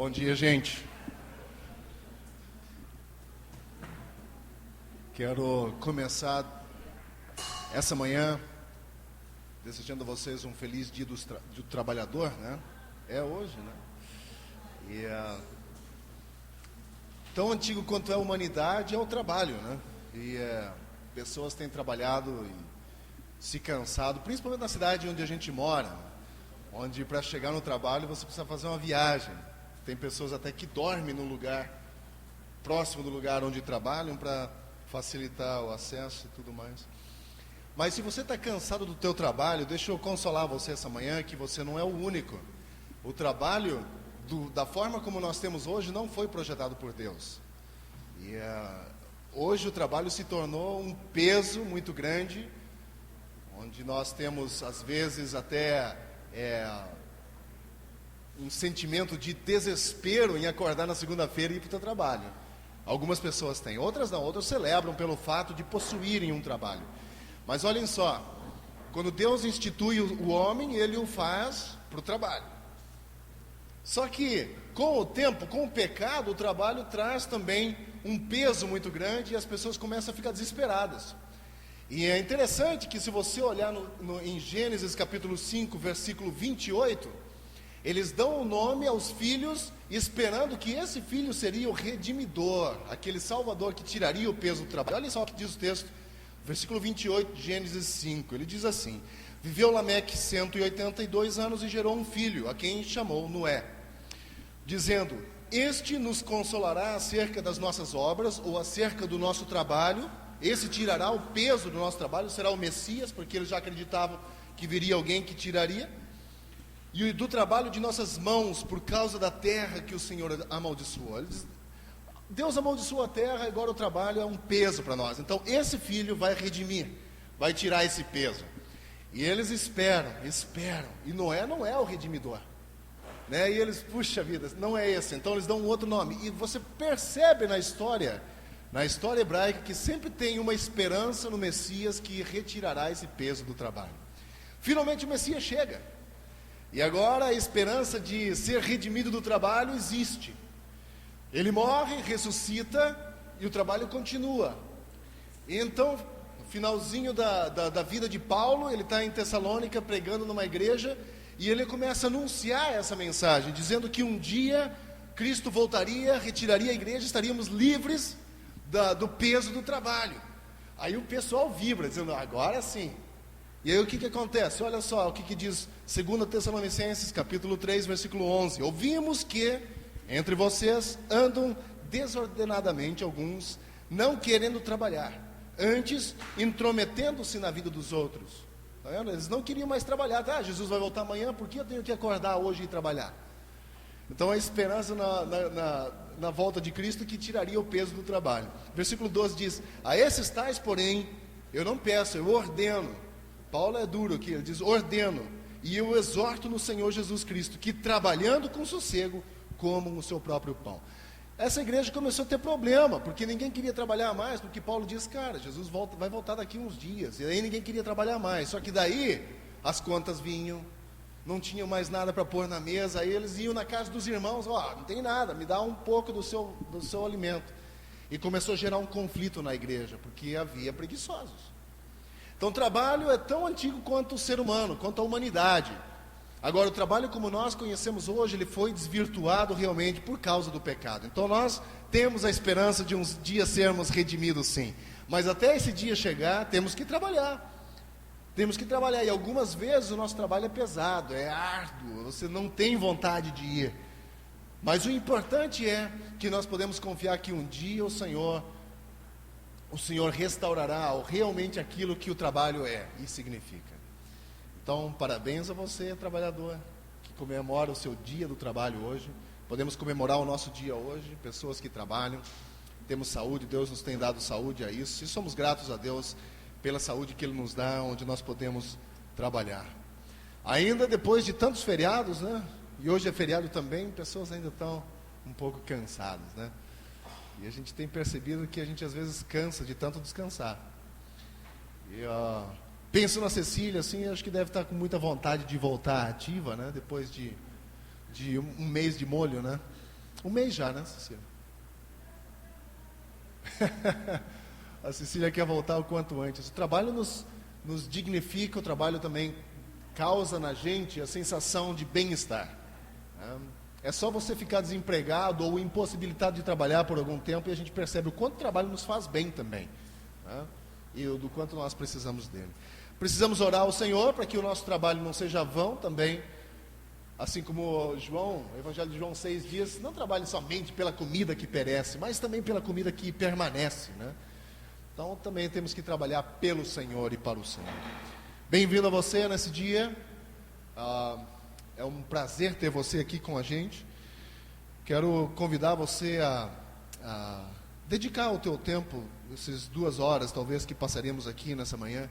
Bom dia, gente. Quero começar essa manhã desejando a vocês um feliz dia do trabalhador, né? É hoje, né? E tão antigo quanto é a humanidade é o trabalho, né? E pessoas têm trabalhado e se cansado, principalmente na cidade onde a gente mora, onde para chegar no trabalho você precisa fazer uma viagem. Tem pessoas até que dormem no lugar próximo do lugar onde trabalham para facilitar o acesso e tudo mais. Mas se você está cansado do teu trabalho, deixa eu consolar você essa manhã que você não é o único. O trabalho, da forma como nós temos hoje, não foi projetado por Deus. E hoje o trabalho se tornou um peso muito grande, onde nós temos, às vezes, até um sentimento de desespero em acordar na segunda-feira e ir para o teu trabalho. Algumas pessoas têm, outras não, outras celebram pelo fato de possuírem um trabalho. Mas olhem só, quando Deus institui o homem, Ele o faz para o trabalho. Só que, com o tempo, com o pecado, o trabalho traz também um peso muito grande e as pessoas começam a ficar desesperadas. E é interessante que se você olhar em Gênesis capítulo 5, versículo 28, eles dão o nome aos filhos, esperando que esse filho seria o redimidor, aquele salvador que tiraria o peso do trabalho. Olha só o que diz o texto, versículo 28 de Gênesis 5, ele diz assim: viveu Lameque 182 anos e gerou um filho, a quem chamou Noé, dizendo: este nos consolará acerca das nossas obras, ou acerca do nosso trabalho. Esse tirará o peso do nosso trabalho, será o Messias, porque eles já acreditavam que viria alguém que tiraria. E do trabalho de nossas mãos, por causa da terra que o Senhor amaldiçoou. Deus amaldiçoou a terra, agora o trabalho é um peso para nós. Então esse filho vai redimir, vai tirar esse peso. E eles esperam, e Noé não é o redimidor, né? E eles, puxa vida, não é esse. Então eles dão um outro nome. E você percebe na história hebraica, que sempre tem uma esperança no Messias que retirará esse peso do trabalho. Finalmente o Messias chega. E agora a esperança de ser redimido do trabalho existe. Ele morre, ressuscita e o trabalho continua. E então, no finalzinho da vida de Paulo, ele está em Tessalônica pregando numa igreja e ele começa a anunciar essa mensagem, dizendo que um dia Cristo voltaria, retiraria a igreja, estaríamos livres do peso do trabalho. Aí o pessoal vibra, dizendo: agora sim. E aí o que acontece? Olha só o que diz 2 Tessalonicenses, capítulo 3, versículo 11. Ouvimos que entre vocês andam desordenadamente alguns, não querendo trabalhar, antes intrometendo-se na vida dos outros. Tá vendo? Eles não queriam mais trabalhar. Jesus vai voltar amanhã, por que eu tenho que acordar hoje e trabalhar? Então a esperança na volta de Cristo que tiraria o peso do trabalho. Versículo 12 diz: a esses tais, porém, eu não peço, eu ordeno. Paulo é duro aqui, ele diz: ordeno, e eu exorto no Senhor Jesus Cristo, que trabalhando com sossego, comam o seu próprio pão. Essa igreja começou a ter problema, porque ninguém queria trabalhar mais, porque Paulo diz: cara, Jesus vai voltar daqui uns dias, e aí ninguém queria trabalhar mais. Só que daí as contas vinham, não tinham mais nada para pôr na mesa, aí eles iam na casa dos irmãos: não tem nada, me dá um pouco do seu alimento. E começou a gerar um conflito na igreja, porque havia preguiçosos. Então o trabalho é tão antigo quanto o ser humano, quanto a humanidade. Agora, o trabalho como nós conhecemos hoje, ele foi desvirtuado realmente por causa do pecado. Então nós temos a esperança de uns dias sermos redimidos, sim. Mas até esse dia chegar, temos que trabalhar. Temos que trabalhar, e algumas vezes o nosso trabalho é pesado, é árduo, você não tem vontade de ir. Mas o importante é que nós podemos confiar que um dia o Senhor restaurará realmente aquilo que o trabalho é e significa. Então, parabéns a você, trabalhador, que comemora o seu dia do trabalho hoje. Podemos comemorar o nosso dia hoje, pessoas que trabalham, temos saúde, Deus nos tem dado saúde a isso, e somos gratos a Deus pela saúde que Ele nos dá, onde nós podemos trabalhar. Ainda depois de tantos feriados, né? E hoje é feriado também, pessoas ainda estão um pouco cansadas, né? E a gente tem percebido que a gente às vezes cansa de tanto descansar. E penso na Cecília, assim, acho que deve estar com muita vontade de voltar ativa, né? Depois de um mês de molho, né? Um mês já, né, Cecília? A Cecília quer voltar o quanto antes. O trabalho nos dignifica, o trabalho também causa na gente a sensação de bem-estar. É só você ficar desempregado ou impossibilitado de trabalhar por algum tempo e a gente percebe o quanto o trabalho nos faz bem também, né? E do quanto nós precisamos dele. Precisamos orar ao Senhor para que o nosso trabalho não seja vão também. Assim como o Evangelho de João 6 diz, não trabalhe somente pela comida que perece, mas também pela comida que permanece, né? Então também temos que trabalhar pelo Senhor e para o Senhor. Bem-vindo a você nesse dia. É um prazer ter você aqui com a gente. Quero convidar você a dedicar o teu tempo, essas 2 horas talvez que passaremos aqui nessa manhã,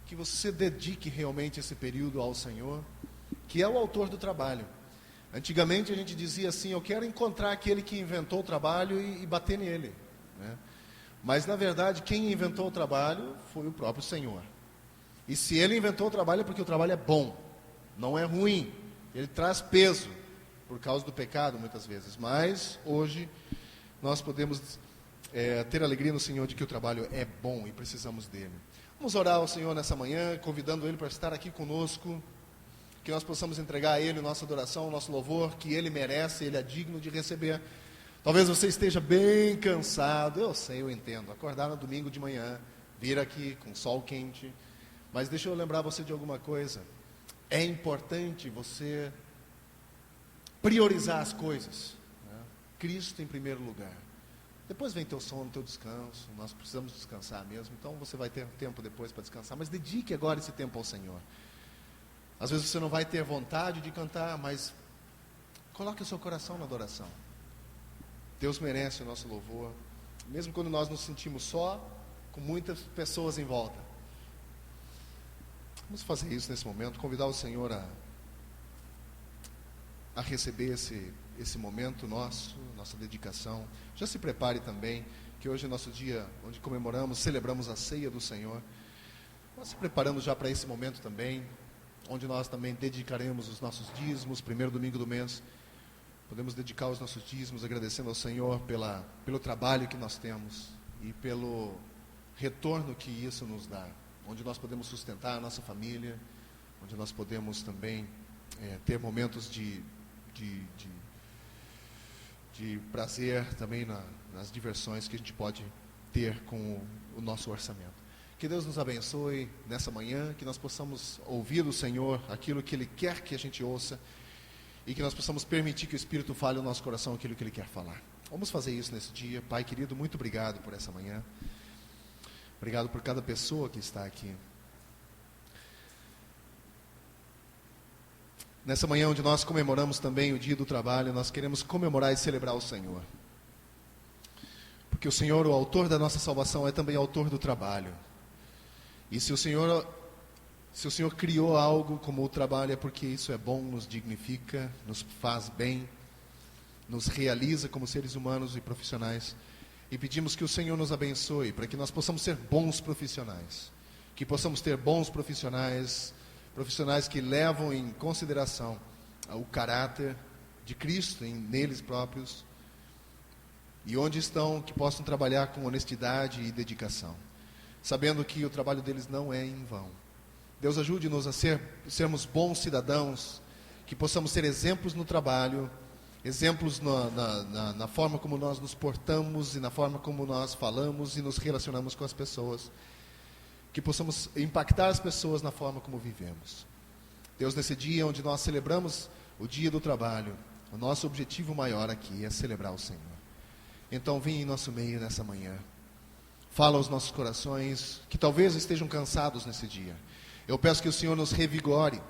que você dedique realmente esse período ao Senhor, que é o autor do trabalho. Antigamente a gente dizia assim, eu quero encontrar aquele que inventou o trabalho e bater nele, né? Mas na verdade quem inventou o trabalho foi o próprio Senhor. E se ele inventou o trabalho é porque o trabalho é bom, não é ruim. Ele traz peso por causa do pecado muitas vezes, mas hoje nós podemos ter alegria no Senhor de que o trabalho é bom e precisamos dele. Vamos orar ao Senhor nessa manhã, convidando Ele para estar aqui conosco, que nós possamos entregar a Ele nossa adoração, nosso louvor, que Ele merece, Ele é digno de receber. Talvez você esteja bem cansado, eu sei, eu entendo, acordar no domingo de manhã, vir aqui com sol quente, mas deixa eu lembrar você de alguma coisa. É importante você priorizar as coisas, né? Cristo em primeiro lugar. Depois vem teu sono, teu descanso. Nós precisamos descansar mesmo, então você vai ter tempo depois para descansar, mas dedique agora esse tempo ao Senhor. Às vezes você não vai ter vontade de cantar, mas coloque o seu coração na adoração. Deus merece o nosso louvor, mesmo quando nós nos sentimos só, com muitas pessoas em volta. Vamos fazer isso nesse momento, convidar o Senhor a receber esse momento nosso, nossa dedicação. Já se prepare também, que hoje é nosso dia onde comemoramos, celebramos a ceia do Senhor. Nós se preparamos já para esse momento também, onde nós também dedicaremos os nossos dízimos, primeiro domingo do mês. Podemos dedicar os nossos dízimos agradecendo ao Senhor pelo trabalho que nós temos e pelo retorno que isso nos dá, onde nós podemos sustentar a nossa família, onde nós podemos também ter momentos de prazer também nas diversões que a gente pode ter com o nosso orçamento. Que Deus nos abençoe nessa manhã, que nós possamos ouvir do Senhor aquilo que Ele quer que a gente ouça e que nós possamos permitir que o Espírito fale no nosso coração aquilo que Ele quer falar. Vamos fazer isso nesse dia. Pai querido, muito obrigado por essa manhã. Obrigado por cada pessoa que está aqui. Nessa manhã onde nós comemoramos também o dia do trabalho, nós queremos comemorar e celebrar o Senhor. Porque o Senhor, o autor da nossa salvação, é também autor do trabalho. E se o Senhor criou algo como o trabalho, é porque isso é bom, nos dignifica, nos faz bem, nos realiza como seres humanos e profissionais. E pedimos que o Senhor nos abençoe, para que nós possamos ser bons profissionais. Que possamos ter bons profissionais que levam em consideração o caráter de Cristo neles próprios. E onde estão, que possam trabalhar com honestidade e dedicação, sabendo que o trabalho deles não é em vão. Deus ajude-nos a sermos bons cidadãos, que possamos ser exemplos no trabalho, exemplos na forma como nós nos portamos e na forma como nós falamos e nos relacionamos com as pessoas, que possamos impactar as pessoas na forma como vivemos. Deus, nesse dia onde nós celebramos o dia do trabalho, o nosso objetivo maior aqui é celebrar o Senhor. Então vem em nosso meio nessa manhã, fala aos nossos corações, que talvez estejam cansados nesse dia. Eu peço que o Senhor nos revigore,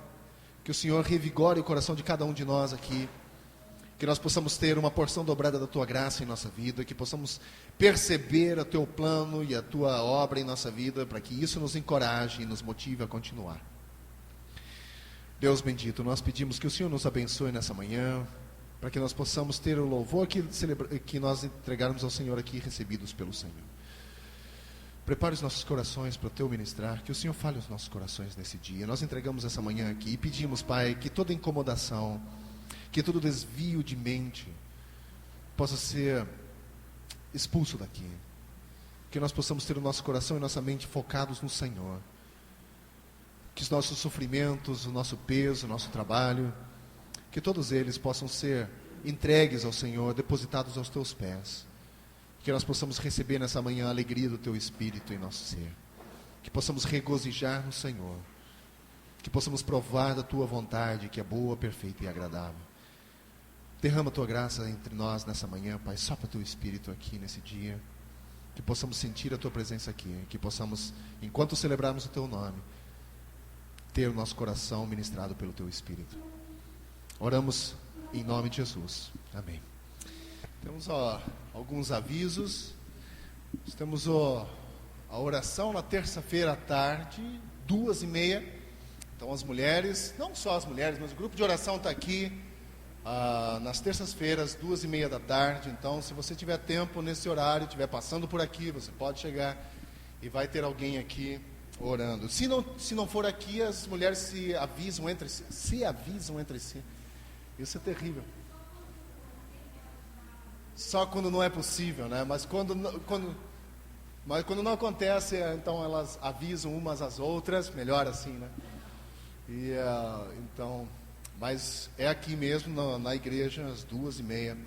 que o Senhor revigore o coração de cada um de nós aqui, que nós possamos ter uma porção dobrada da Tua graça em nossa vida, que possamos perceber o Teu plano e a Tua obra em nossa vida, para que isso nos encoraje e nos motive a continuar. Deus bendito, nós pedimos que o Senhor nos abençoe nessa manhã, para que nós possamos ter o louvor que nós entregarmos ao Senhor aqui, recebidos pelo Senhor. Prepare os nossos corações para o Teu ministrar, que o Senhor fale aos nossos corações nesse dia. Nós entregamos essa manhã aqui e pedimos, Pai, que toda incomodação, que todo desvio de mente, possa ser expulso daqui. Que nós possamos ter o nosso coração e nossa mente focados no Senhor. Que os nossos sofrimentos, o nosso peso, o nosso trabalho, que todos eles possam ser entregues ao Senhor, depositados aos teus pés. Que nós possamos receber nessa manhã a alegria do teu Espírito em nosso ser. Que possamos regozijar no Senhor. Que possamos provar da tua vontade, que é boa, perfeita e agradável. Derrama a tua graça entre nós nessa manhã, Pai. Sopra o teu Espírito aqui nesse dia. Que possamos sentir a tua presença aqui. Que possamos, enquanto celebrarmos o teu nome, ter o nosso coração ministrado pelo teu Espírito. Oramos em nome de Jesus. Amém. Temos alguns avisos. Temos a oração na terça-feira à tarde, 2h30. Então as mulheres, não só as mulheres, mas o grupo de oração está aqui nas terças-feiras, 2h30 da tarde. Então, se você tiver tempo nesse horário, estiver passando por aqui, você pode chegar e vai ter alguém aqui orando. Se não for aqui, as mulheres se avisam entre si. Isso é terrível. Só quando não é possível, né? Mas quando não acontece, então elas avisam umas às outras, melhor assim, né? Então, mas é aqui mesmo na igreja, às 2h30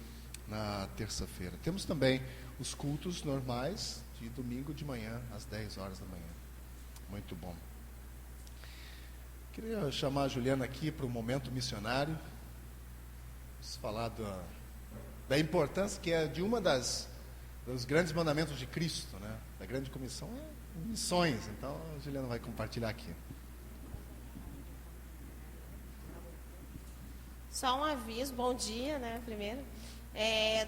na terça-feira. Temos também os cultos normais de domingo de manhã, às 10 horas da manhã. Muito bom. Queria chamar a Juliana aqui para o momento missionário. Vamos falar da importância que é de dos grandes mandamentos de Cristo, né? Da grande comissão é missões. Então a Juliana vai compartilhar aqui. Só um aviso, bom dia, né, primeiro.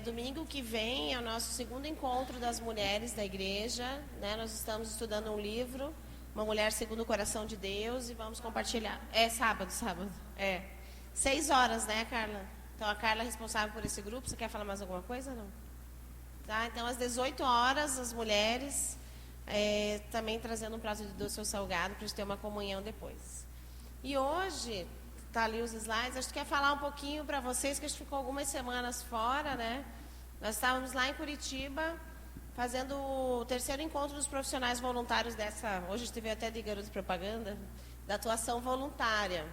Domingo que vem é o nosso segundo encontro das mulheres da igreja, né? Nós estamos estudando um livro, Uma Mulher Segundo o Coração de Deus, e vamos compartilhar. Sábado. 6 horas, né, Carla? Então a Carla é responsável por esse grupo. Você quer falar mais alguma coisa, não? Tá, então às 18 horas, as mulheres, também trazendo um prato de doce ou salgado, para a gente ter uma comunhão depois. E hoje... Tá ali os slides. A gente quer falar um pouquinho para vocês, que a gente ficou algumas semanas fora, né? Nós estávamos lá em Curitiba, fazendo o terceiro encontro dos profissionais voluntários hoje a gente teve até de garoto propaganda, da atuação voluntária.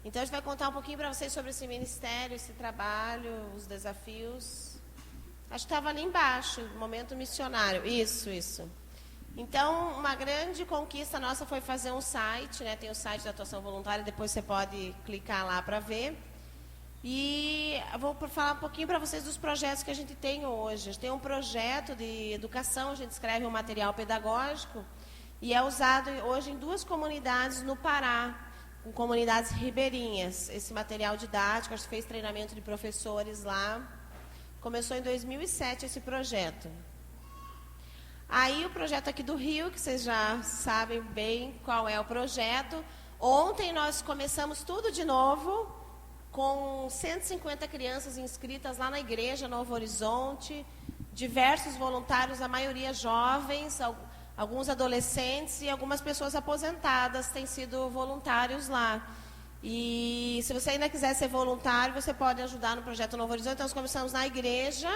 Então a gente vai contar um pouquinho para vocês sobre esse ministério, esse trabalho, os desafios. Acho que estava ali embaixo, momento missionário. Isso. Então, uma grande conquista nossa foi fazer um site, né? Tem o site da atuação voluntária, depois você pode clicar lá para ver. E eu vou falar um pouquinho para vocês dos projetos que a gente tem hoje. A gente tem um projeto de educação, a gente escreve um material pedagógico e é usado hoje em 2 comunidades no Pará, com comunidades ribeirinhas. Esse material didático, a gente fez treinamento de professores lá. Começou em 2007 esse projeto. Aí o projeto aqui do Rio, que vocês já sabem bem qual é o projeto. Ontem nós começamos tudo de novo, com 150 crianças inscritas lá na igreja Novo Horizonte, diversos voluntários, a maioria jovens, alguns adolescentes e algumas pessoas aposentadas têm sido voluntários lá. E se você ainda quiser ser voluntário, você pode ajudar no projeto Novo Horizonte. Então nós começamos na igreja.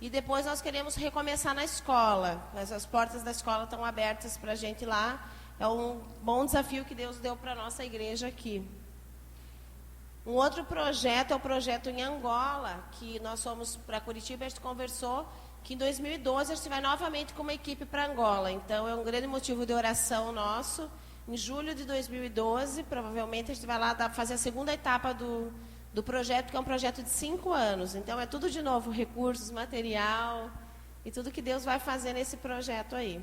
E depois nós queremos recomeçar na escola. As portas da escola estão abertas para a gente lá. É um bom desafio que Deus deu para a nossa igreja aqui. Um outro projeto é o projeto em Angola, que nós fomos para Curitiba e a gente conversou que em 2012 a gente vai novamente com uma equipe para Angola. Então é um grande motivo de oração nosso. Em julho de 2012, provavelmente a gente vai lá fazer a segunda etapa do projeto, que é um projeto de 5 anos. Então, é tudo de novo, recursos, material e tudo que Deus vai fazer nesse projeto aí.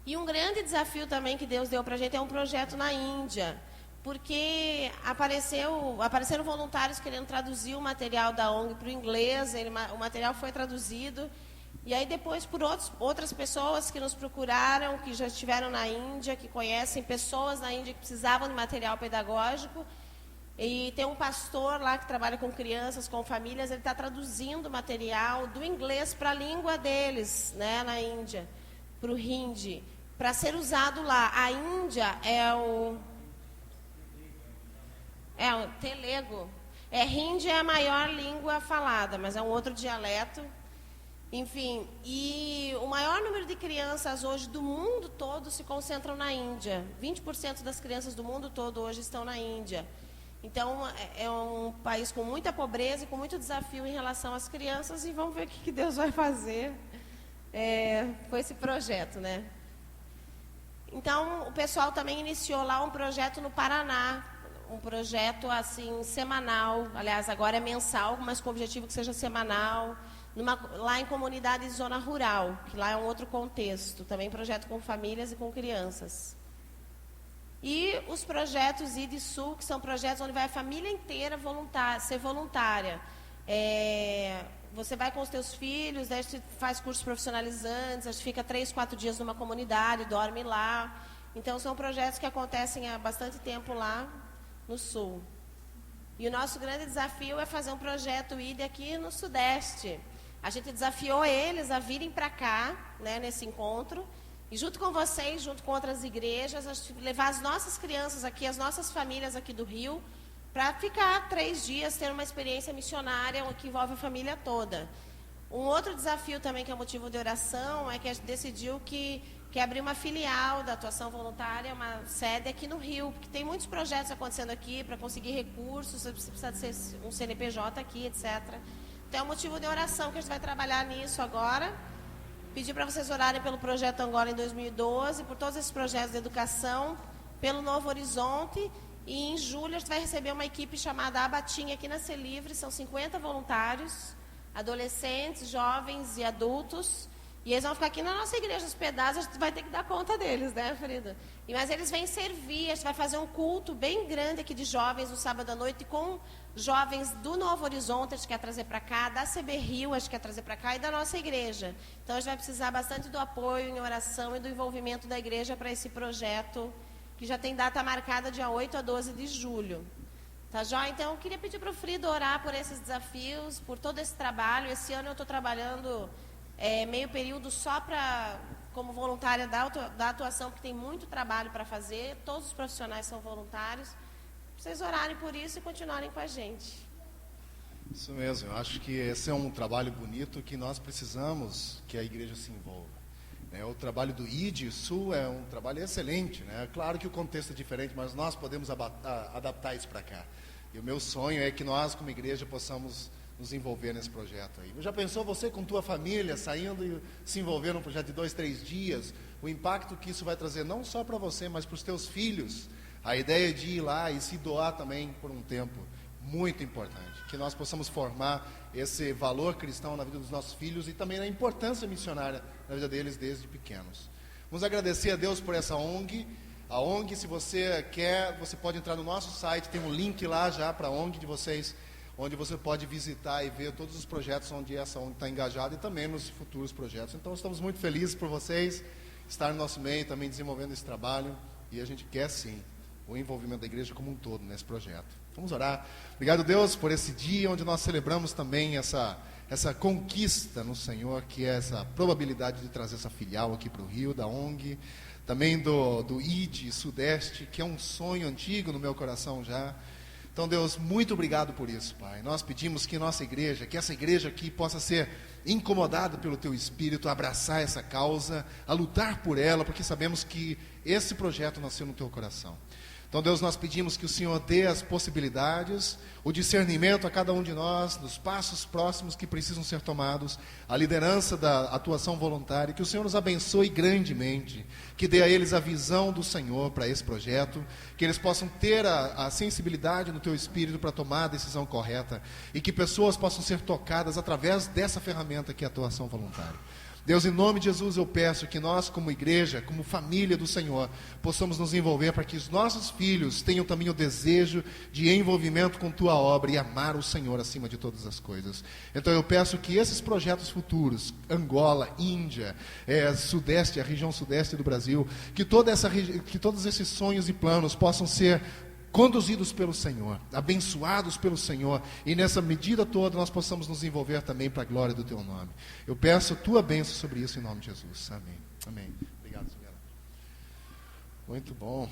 E um grande desafio também que Deus deu para a gente é um projeto na Índia, porque apareceram voluntários querendo traduzir o material da ONG para o inglês, o material foi traduzido, e aí depois por outras pessoas que nos procuraram, que já estiveram na Índia, que conhecem pessoas na Índia que precisavam de material pedagógico. E tem um pastor lá que trabalha com crianças, com famílias, ele está traduzindo material do inglês para a língua deles, né, na Índia, para o Hindi, para ser usado lá. A Índia é o Telego. Hindi é a maior língua falada, mas é um outro dialeto. Enfim, e o maior número de crianças hoje do mundo todo se concentram na Índia. 20% das crianças do mundo todo hoje estão na Índia. Então, é um país com muita pobreza e com muito desafio em relação às crianças, e vamos ver o que Deus vai fazer com esse projeto, né? Então, o pessoal também iniciou lá um projeto no Paraná, um projeto assim semanal, aliás, agora é mensal, mas com o objetivo que seja semanal, lá em comunidade de zona rural, que lá é um outro contexto, também projeto com famílias e com crianças. E os projetos ID Sul, que são projetos onde vai a família inteira ser voluntária. Você vai com os teus filhos, daí você faz cursos profissionalizantes, a gente fica 3, 4 dias numa comunidade, dorme lá. Então, são projetos que acontecem há bastante tempo lá no Sul. E o nosso grande desafio é fazer um projeto ID aqui no Sudeste. A gente desafiou eles a virem para cá, né, nesse encontro, e junto com vocês, junto com outras igrejas, a gente levar as nossas crianças aqui, as nossas famílias aqui do Rio, para ficar 3 dias, ter uma experiência missionária que envolve a família toda. Um outro desafio também, que é motivo de oração, é que a gente decidiu que abrir uma filial da atuação voluntária, uma sede aqui no Rio, porque tem muitos projetos acontecendo aqui para conseguir recursos, você precisa de ser um CNPJ aqui, etc. Então, é um motivo de oração que a gente vai trabalhar nisso agora. Pedir para vocês orarem pelo Projeto Angola em 2012, por todos esses projetos de educação, pelo Novo Horizonte. E em julho a gente vai receber uma equipe chamada Abatim aqui na Ser Livre. São 50 voluntários, adolescentes, jovens e adultos. E eles vão ficar aqui na nossa igreja hospedados, a gente vai ter que dar conta deles, né, Frida? Mas eles vêm servir, a gente vai fazer um culto bem grande aqui de jovens no sábado à noite, com jovens do Novo Horizonte, a gente quer trazer para cá, da CB Rio, a gente quer trazer para cá, e da nossa igreja. Então, a gente vai precisar bastante do apoio em oração e do envolvimento da igreja para esse projeto, que já tem data marcada dia 8 a 12 de julho. Tá, Jó? Então, eu queria pedir para o Frida orar por esses desafios, por todo esse trabalho. Esse ano eu estou trabalhando meio período só como voluntária da atuação, porque tem muito trabalho para fazer, todos os profissionais são voluntários. Vocês orarem por isso e continuarem com a gente. Isso mesmo, eu acho que esse é um trabalho bonito que nós precisamos que a igreja se envolva. O trabalho do ID Sul é um trabalho excelente, né? Claro que o contexto é diferente, mas nós podemos adaptar isso para cá. E o meu sonho é que nós, como igreja, possamos nos envolver nesse projeto aí. Já pensou você com tua família saindo e se envolver num projeto de 2, 3 dias? O impacto que isso vai trazer não só para você, mas para os teus filhos. A ideia de ir lá e se doar também por um tempo, muito importante. Que nós possamos formar esse valor cristão na vida dos nossos filhos e também na importância missionária na vida deles desde pequenos. Vamos agradecer a Deus por essa ONG. A ONG, se você quer, você pode entrar no nosso site, tem um link lá já para a ONG de vocês, onde você pode visitar e ver todos os projetos onde essa ONG está engajada e também nos futuros projetos. Então, estamos muito felizes por vocês estar no nosso meio, também desenvolvendo esse trabalho, e a gente quer sim o envolvimento da igreja como um todo nesse projeto. Vamos orar. Obrigado, Deus, por esse dia onde nós celebramos também essa conquista no Senhor, que é essa probabilidade de trazer essa filial aqui para o Rio, da ONG, também do ID Sudeste, que é um sonho antigo no meu coração já. Então, Deus, muito obrigado por isso, Pai. Nós pedimos que nossa igreja, que essa igreja aqui possa ser incomodada pelo Teu Espírito, a abraçar essa causa, a lutar por ela, porque sabemos que esse projeto nasceu no Teu coração. Então, Deus, nós pedimos que o Senhor dê as possibilidades, o discernimento a cada um de nós, nos passos próximos que precisam ser tomados, a liderança da atuação voluntária, que o Senhor nos abençoe grandemente, que dê a eles a visão do Senhor para esse projeto, que eles possam ter a sensibilidade no Teu Espírito para tomar a decisão correta, e que pessoas possam ser tocadas através dessa ferramenta que é a atuação voluntária. Deus, em nome de Jesus, eu peço que nós, como igreja, como família do Senhor, possamos nos envolver para que os nossos filhos tenham também o desejo de envolvimento com Tua obra e amar o Senhor acima de todas as coisas. Então eu peço que esses projetos futuros, Angola, Índia, Sudeste, a região Sudeste do Brasil, que todos esses sonhos e planos possam ser conduzidos pelo Senhor, abençoados pelo Senhor, e nessa medida toda nós possamos nos envolver também para a glória do Teu nome. Eu peço a Tua bênção sobre isso em nome de Jesus. Amém. Amém. Obrigado, Senhor. Muito bom.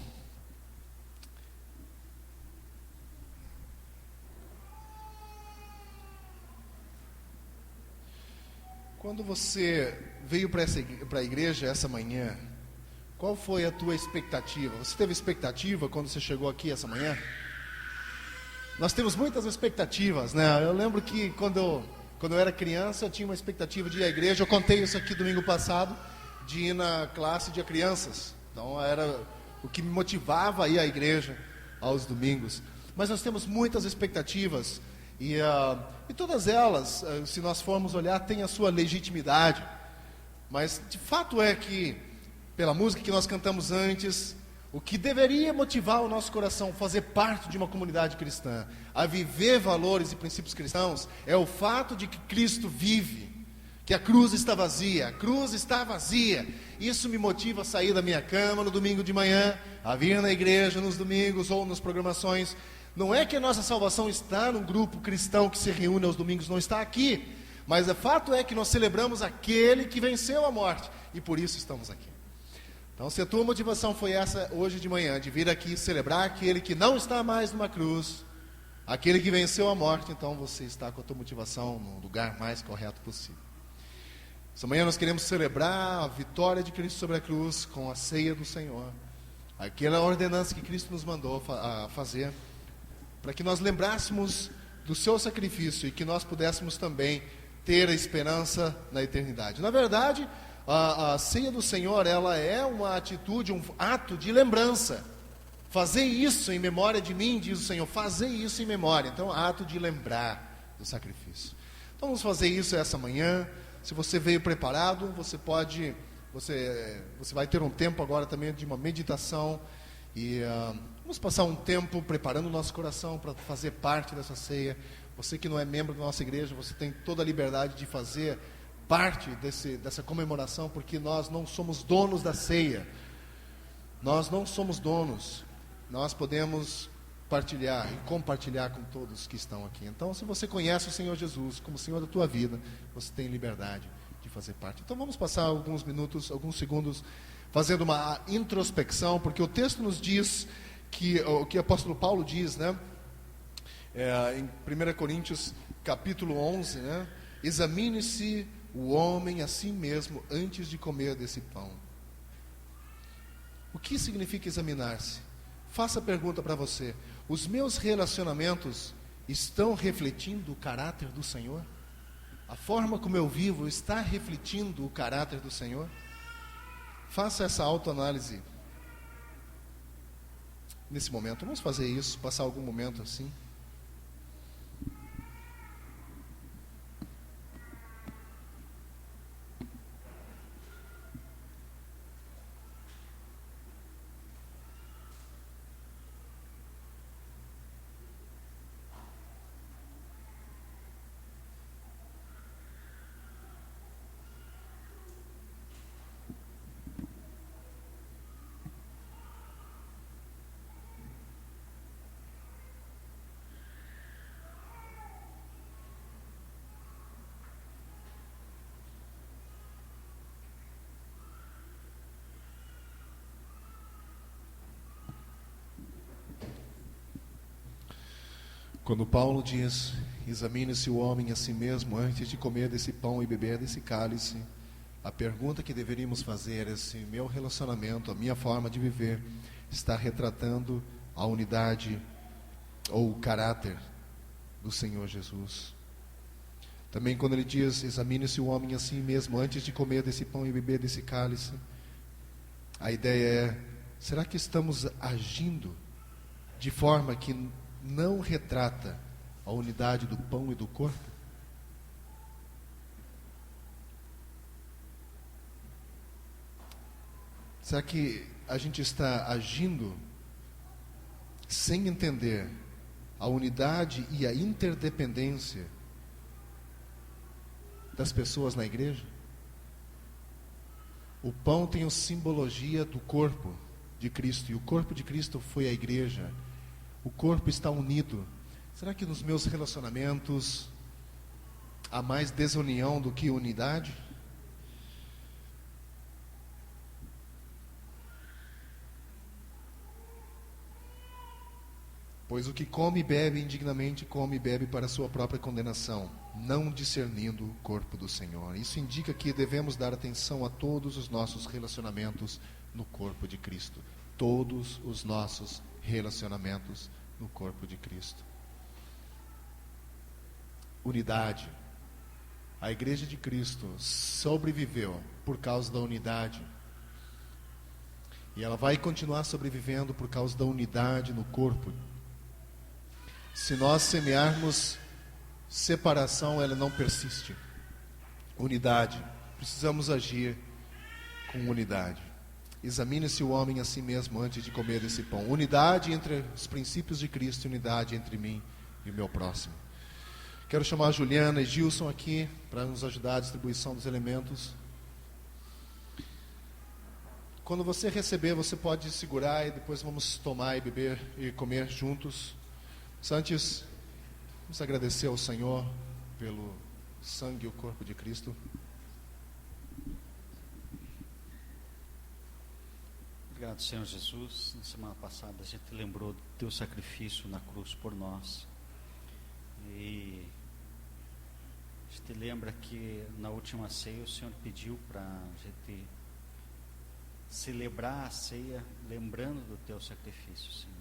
Quando você veio para a igreja essa manhã, qual foi a tua expectativa? Você teve expectativa quando você chegou aqui essa manhã? Nós temos muitas expectativas, né? Eu lembro que quando eu era criança, eu tinha uma expectativa de ir à igreja. Eu contei isso aqui domingo passado, de ir na classe de crianças. Então era o que me motivava a ir à igreja aos domingos. Mas nós temos muitas expectativas e todas elas, se nós formos olhar, têm a sua legitimidade. Mas de fato é que, pela música que nós cantamos antes, o que deveria motivar o nosso coração a fazer parte de uma comunidade cristã, a viver valores e princípios cristãos, é o fato de que Cristo vive, que a cruz está vazia. A cruz está vazia. Isso me motiva a sair da minha cama no domingo de manhã, a vir na igreja nos domingos ou nas programações. Não é que a nossa salvação está num grupo cristão que se reúne aos domingos, não está aqui. Mas o fato é que nós celebramos aquele que venceu a morte, e por isso estamos aqui. Então, se a tua motivação foi essa hoje de manhã, de vir aqui celebrar aquele que não está mais numa cruz, aquele que venceu a morte, então você está com a tua motivação no lugar mais correto possível. Essa manhã nós queremos celebrar a vitória de Cristo sobre a cruz com a ceia do Senhor, aquela ordenança que Cristo nos mandou a fazer, para que nós lembrássemos do seu sacrifício e que nós pudéssemos também ter a esperança na eternidade. Na verdade, a ceia do Senhor, ela é uma atitude, um ato de lembrança. Fazer isso em memória de mim, diz o Senhor, fazer isso em memória. Então, ato de lembrar do sacrifício. Então, vamos fazer isso essa manhã. Se você veio preparado, você vai ter um tempo agora também de uma meditação. E vamos passar um tempo preparando o nosso coração para fazer parte dessa ceia. Você que não é membro da nossa igreja, você tem toda a liberdade de fazer parte dessa comemoração, porque nós não somos donos da ceia. Nós não somos donos. Nós podemos partilhar e compartilhar com todos que estão aqui. Então, se você conhece o Senhor Jesus como Senhor da tua vida, você tem liberdade de fazer parte. Então, vamos passar alguns minutos, alguns segundos, fazendo uma introspecção, porque o texto nos diz que o que o apóstolo Paulo diz, né? Em 1 Coríntios capítulo 11, né? Examine-se o homem a si mesmo antes de comer desse pão. O que significa examinar-se? Faça a pergunta para você: os meus relacionamentos estão refletindo o caráter do Senhor? A forma como eu vivo está refletindo o caráter do Senhor? Faça essa autoanálise nesse momento. Vamos fazer isso, passar algum momento assim. Quando Paulo diz, examine-se o homem a si mesmo antes de comer desse pão e beber desse cálice, a pergunta que deveríamos fazer é se meu relacionamento, a minha forma de viver, está retratando a unidade ou o caráter do Senhor Jesus. Também quando ele diz, examine-se o homem a si mesmo antes de comer desse pão e beber desse cálice, a ideia é, será que estamos agindo de forma que não retrata a unidade do pão e do corpo? Será que a gente está agindo sem entender a unidade e a interdependência das pessoas na igreja? O pão tem a simbologia do corpo de Cristo, e o corpo de Cristo foi a igreja. O corpo está unido. Será que nos meus relacionamentos há mais desunião do que unidade? Pois o que come e bebe indignamente, come e bebe para a sua própria condenação, não discernindo o corpo do Senhor. Isso indica que devemos dar atenção a todos os nossos relacionamentos no corpo de Cristo. Todos os nossos relacionamentos no corpo de Cristo. Unidade. A Igreja de Cristo sobreviveu por causa da unidade. E ela vai continuar sobrevivendo por causa da unidade no corpo. Se nós semearmos separação, ela não persiste. Unidade. Precisamos agir com unidade. Examine-se o homem a si mesmo antes de comer esse pão. Unidade entre os princípios de Cristo, unidade entre mim e o meu próximo. Quero chamar a Juliana e Gilson aqui para nos ajudar a distribuição dos elementos. Quando você receber, você pode segurar e depois vamos tomar e beber e comer juntos. Mas antes, vamos agradecer ao Senhor pelo sangue e o corpo de Cristo. Obrigado, Senhor Jesus. Na semana passada a gente lembrou do teu sacrifício na cruz por nós. E a gente lembra que na última ceia o Senhor pediu para a gente celebrar a ceia lembrando do teu sacrifício, Senhor.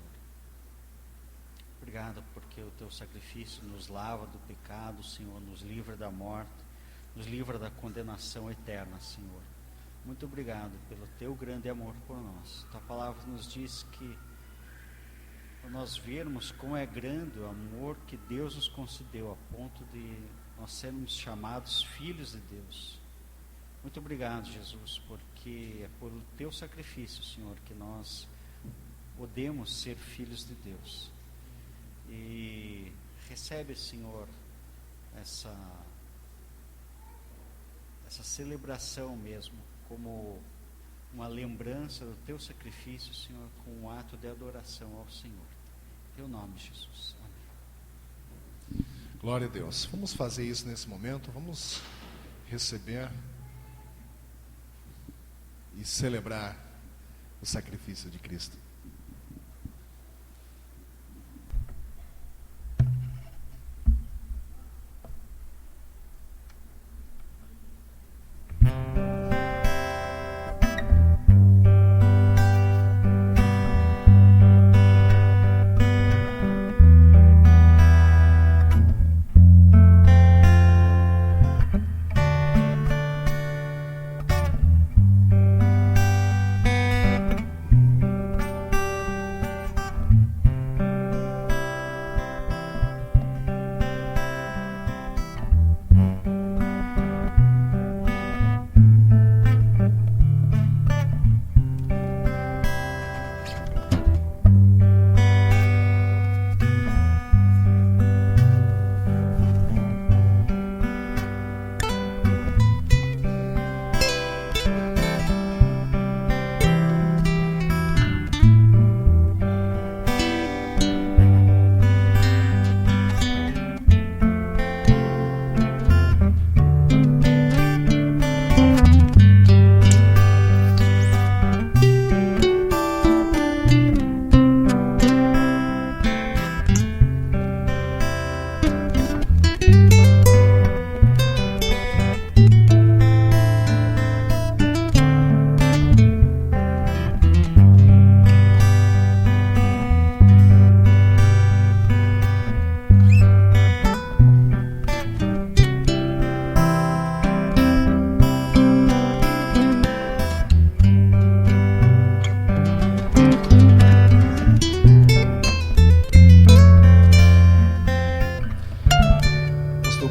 Obrigado porque o teu sacrifício nos lava do pecado, Senhor, nos livra da morte, nos livra da condenação eterna, Senhor. Muito obrigado pelo teu grande amor por nós. Tua palavra nos diz que para nós vermos como é grande o amor que Deus nos concedeu a ponto de nós sermos chamados filhos de Deus. Muito obrigado, Jesus, porque é por teu sacrifício, Senhor, que nós podemos ser filhos de Deus. E recebe, Senhor, essa celebração mesmo, como uma lembrança do teu sacrifício, Senhor, com um ato de adoração ao Senhor. Em teu nome, Jesus. Amém. Glória a Deus. Vamos fazer isso nesse momento. Vamos receber e celebrar o sacrifício de Cristo.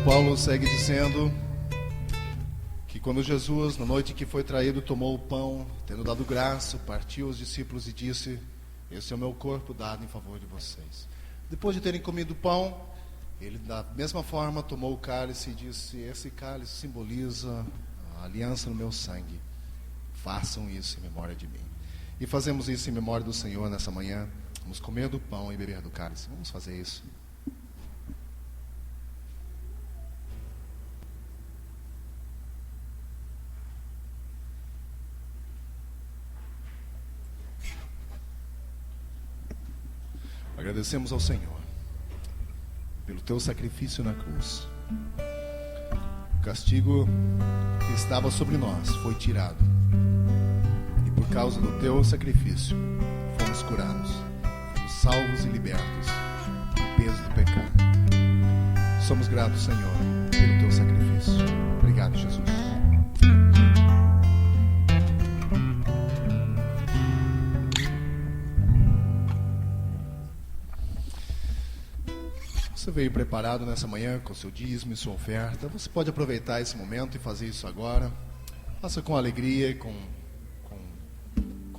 Paulo segue dizendo que quando Jesus, na noite que foi traído, tomou o pão, tendo dado graça, partiu aos discípulos e disse: esse é o meu corpo dado em favor de vocês. Depois de terem comido o pão, ele da mesma forma tomou o cálice e disse: esse cálice simboliza a aliança no meu sangue. Façam isso em memória de mim. E fazemos isso em memória do Senhor nessa manhã. Vamos comer do pão e beber do cálice. Vamos fazer isso. Agradecemos ao Senhor pelo teu sacrifício na cruz. O castigo que estava sobre nós foi tirado. E por causa do teu sacrifício, fomos curados, fomos salvos e libertos do peso do pecado. Somos gratos, Senhor, pelo teu sacrifício. Obrigado, Jesus. Você veio preparado nessa manhã com seu dízimo e sua oferta. Você pode aproveitar esse momento e fazer isso agora. Faça com alegria e com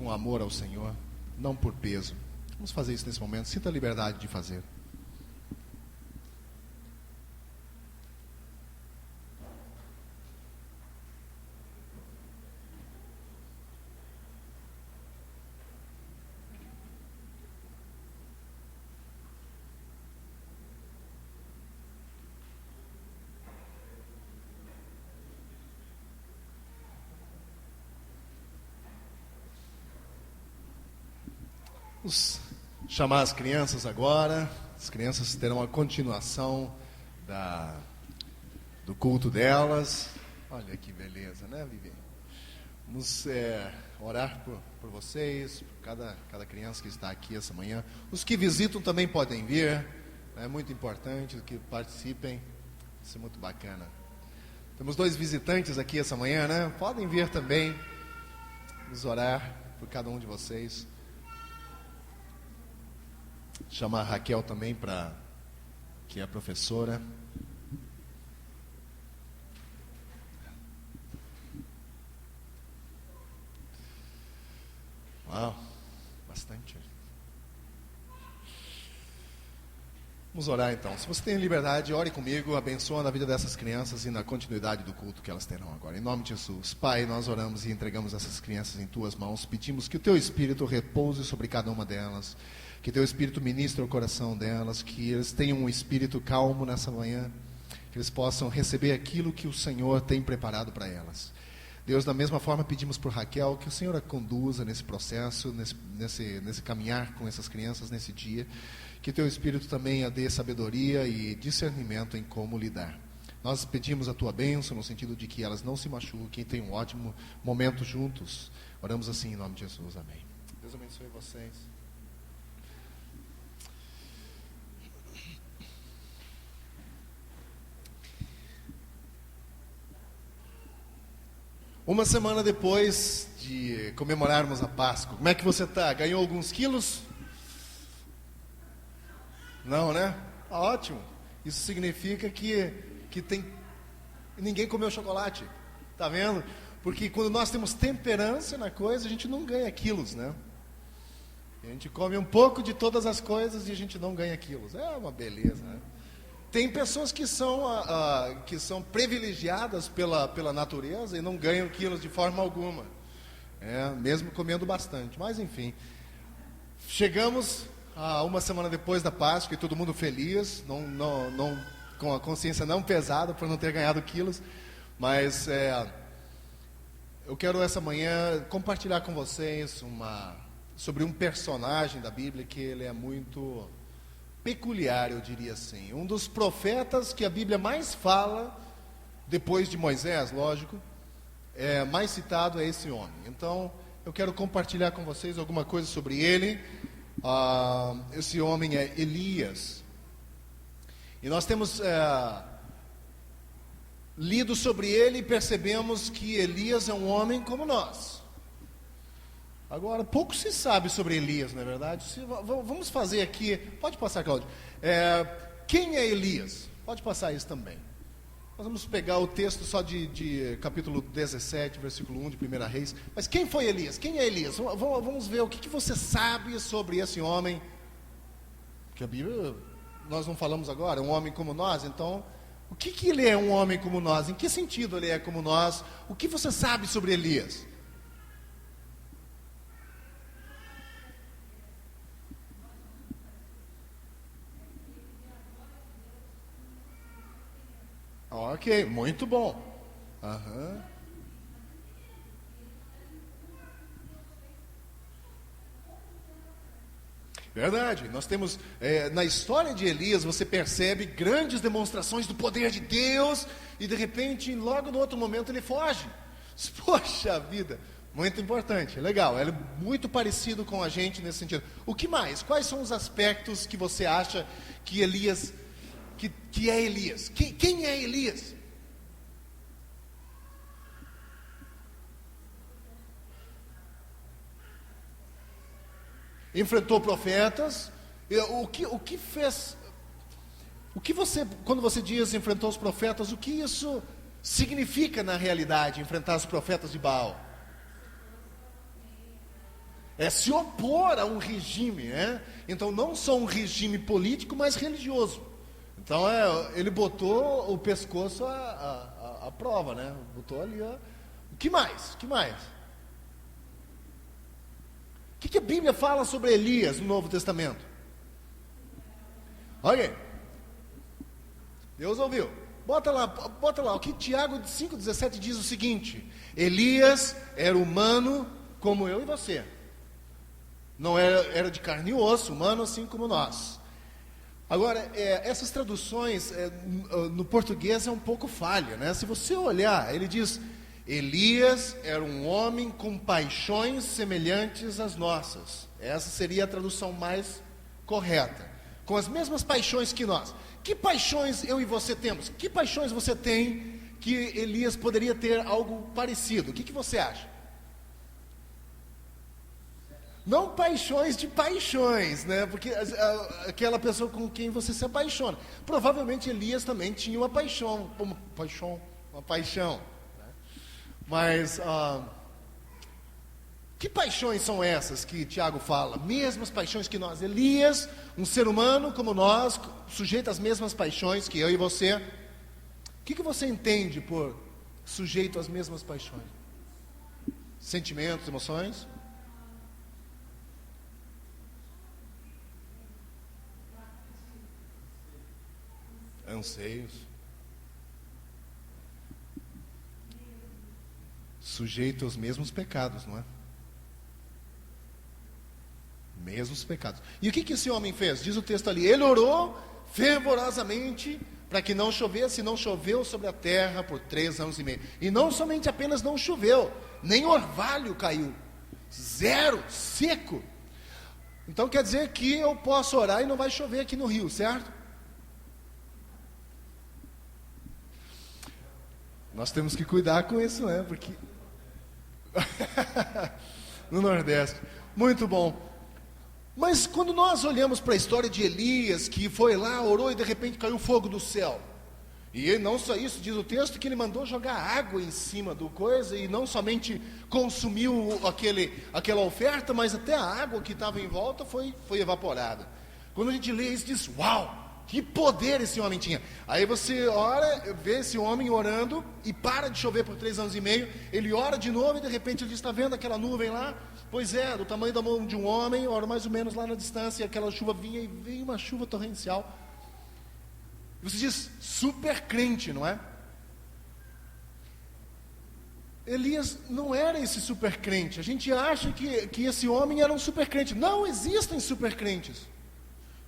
amor ao Senhor, não por peso. Vamos fazer isso nesse momento. Sinta a liberdade de fazer. Vamos chamar as crianças agora. As crianças terão a continuação do culto delas. Olha que beleza, né, Vivi? Vamos orar por vocês, por cada criança que está aqui essa manhã. Os que visitam também podem vir. É muito importante que participem. Isso é muito bacana. Temos 2 visitantes aqui essa manhã, né? Podem vir também. Vamos orar por cada um de vocês. Chama a Raquel também, que é a professora. Uau, bastante. Vamos orar então. Se você tem liberdade, ore comigo, abençoa a vida dessas crianças e na continuidade do culto que elas terão agora. Em nome de Jesus. Pai, nós oramos e entregamos essas crianças em Tuas mãos. Pedimos que o Teu Espírito repouse sobre cada uma delas. Que Teu Espírito ministre o coração delas, que eles tenham um espírito calmo nessa manhã, que eles possam receber aquilo que o Senhor tem preparado para elas. Deus, da mesma forma pedimos por Raquel, que o Senhor a conduza nesse processo, nesse caminhar com essas crianças nesse dia, que Teu Espírito também a dê sabedoria e discernimento em como lidar. Nós pedimos a Tua bênção no sentido de que elas não se machuquem, tenham um ótimo momento juntos. Oramos assim em nome de Jesus, amém. Deus abençoe vocês. Uma semana depois de comemorarmos a Páscoa, como é que você está? Ganhou alguns quilos? Não, né? Ótimo. Isso significa que ninguém comeu chocolate. Tá vendo? Porque quando nós temos temperança na coisa, a gente não ganha quilos, né? A gente come um pouco de todas as coisas e a gente não ganha quilos. É uma beleza, né? Tem pessoas que são privilegiadas pela natureza e não ganham quilos de forma alguma, mesmo comendo bastante. Mas enfim, chegamos a uma semana depois da Páscoa e todo mundo feliz, não, com a consciência não pesada por não ter ganhado quilos. Mas eu quero essa manhã compartilhar com vocês sobre um personagem da Bíblia que ele é muito peculiar, eu diria assim. Um dos profetas que a Bíblia mais fala, depois de Moisés, lógico, mais citado é esse homem. Então, eu quero compartilhar com vocês alguma coisa sobre ele. Esse homem é Elias. E nós temos lido sobre ele e percebemos que Elias é um homem como nós. Agora, pouco se sabe sobre Elias, não é verdade? Vamos fazer aqui, pode passar, Cláudio. Quem é Elias? Pode passar isso também. Nós vamos pegar o texto só de capítulo 17, versículo 1 de 1 Reis. Mas quem foi Elias? Quem é Elias? Vamos ver o que você sabe sobre esse homem. Que a Bíblia, nós não falamos agora, é um homem como nós. Então, o que ele é um homem como nós? Em que sentido ele é como nós? O que você sabe sobre Elias? Ok, muito bom. Verdade, nós temos, na história de Elias, você percebe grandes demonstrações do poder de Deus, e de repente, logo no outro momento, ele foge. Poxa vida, muito importante, legal, é muito parecido com a gente nesse sentido. O que mais? Quais são os aspectos que você acha que Elias, que é Elias? Quem é Elias? Enfrentou profetas. O que fez? O que você, quando você diz enfrentou os profetas, o que isso significa na realidade, enfrentar os profetas de Baal? É se opor a um regime, né? Então não só um regime político, mas religioso. Então ele botou o pescoço à prova, né? Botou ali, ó. O que mais? O que mais? O que a Bíblia fala sobre Elias no Novo Testamento? Ok. Deus ouviu. Bota lá. O que Tiago 5,17 diz o seguinte: Elias era humano como eu e você. Não era de carne e osso, humano assim como nós. Agora, essas traduções no português é um pouco falha, né? Se você olhar, ele diz: Elias era um homem com paixões semelhantes às nossas. Essa seria a tradução mais correta. Com as mesmas paixões que nós. Que paixões eu e você temos? Que paixões você tem que Elias poderia ter algo parecido? O que você acha? Não paixões de paixões, né? Porque aquela pessoa com quem você se apaixona. Provavelmente Elias também tinha uma paixão. Mas, que paixões são essas que Tiago fala? Mesmas paixões que nós. Elias, um ser humano como nós, sujeito às mesmas paixões que eu e você. O que você entende por sujeito às mesmas paixões? Sentimentos, emoções? Anseios? Sujeito aos mesmos pecados, não é? Mesmos pecados. E o que esse homem fez? Diz o texto ali: ele orou fervorosamente para que não chovesse, e não choveu sobre a terra por 3 anos e meio. E não somente apenas não choveu, nem orvalho caiu. 0, seco. Então quer dizer que eu posso orar e não vai chover aqui no Rio, certo? Nós temos que cuidar com isso, né? Porque no Nordeste. Muito bom. Mas quando nós olhamos para a história de Elias, que foi lá, orou e de repente caiu fogo do céu. E não só isso, diz o texto que ele mandou jogar água em cima do coisa, e não somente consumiu aquela oferta, mas até a água que estava em volta foi evaporada. Quando a gente lê isso, diz: uau! Que poder esse homem tinha. Aí você ora, vê esse homem orando, e para de chover por 3 anos e meio. Ele ora de novo e de repente ele diz: está vendo aquela nuvem lá? Pois é, do tamanho da mão de um homem, ora mais ou menos lá na distância, e aquela chuva vinha, e veio uma chuva torrencial. E você diz: super crente, não é? Elias não era esse super crente. A gente acha que esse homem era um super crente. Não existem super crentes.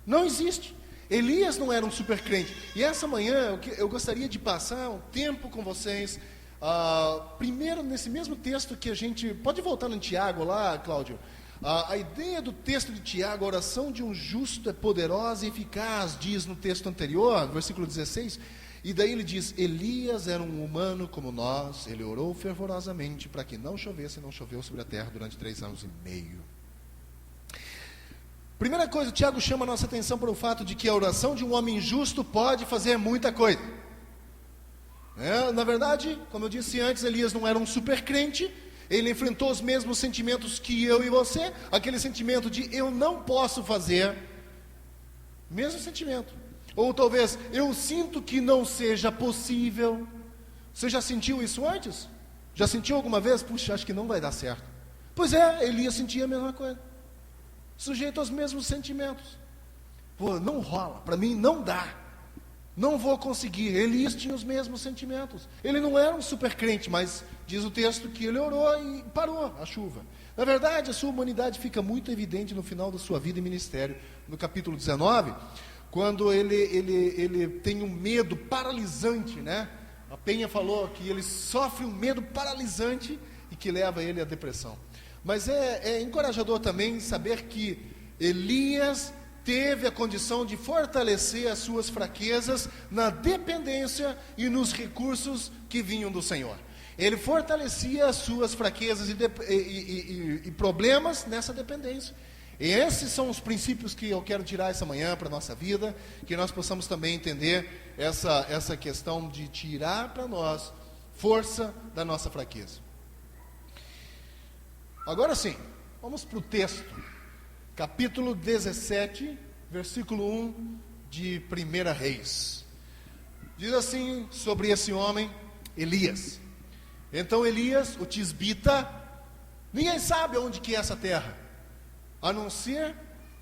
Não existe. Elias não era um super crente. E essa manhã eu gostaria de passar um tempo com vocês. Primeiro, nesse mesmo texto que a gente... Pode voltar no Tiago lá, Cláudio. A ideia do texto de Tiago: a oração de um justo é poderosa e eficaz, diz no texto anterior, versículo 16. E daí ele diz: Elias era um humano como nós. Ele orou fervorosamente para que não chovesse, e não choveu sobre a terra durante 3 anos e meio. Primeira coisa, o Tiago chama a nossa atenção para o fato de que a oração de um homem justo pode fazer muita coisa. Na verdade, como eu disse antes, Elias não era um super crente. Ele enfrentou os mesmos sentimentos que eu e você. Aquele sentimento de eu não posso fazer. Mesmo sentimento. Ou talvez eu sinto que não seja possível. Você já sentiu isso antes? Já sentiu alguma vez? Puxa, acho que não vai dar certo. Pois é, Elias sentia a mesma coisa. Sujeito aos mesmos sentimentos. Pô, não rola, para mim não dá. Não vou conseguir. Elias tinha os mesmos sentimentos. Ele não era um super crente, mas diz o texto que ele orou e parou a chuva. Na verdade, a sua humanidade fica muito evidente no final da sua vida e ministério. No capítulo 19, quando ele tem um medo paralisante, né? A Penha falou que ele sofre um medo paralisante e que leva ele à depressão. Mas é encorajador também saber que Elias teve a condição de fortalecer as suas fraquezas na dependência e nos recursos que vinham do Senhor. Ele fortalecia as suas fraquezas e problemas nessa dependência. E esses são os princípios que eu quero tirar essa manhã para a nossa vida, que nós possamos também entender essa questão de tirar para nós força da nossa fraqueza. Agora sim, vamos para o texto. Capítulo 17, versículo 1 de 1 Reis. Diz assim sobre esse homem, Elias. Então Elias, o tisbita, ninguém sabe onde que é essa terra, a não ser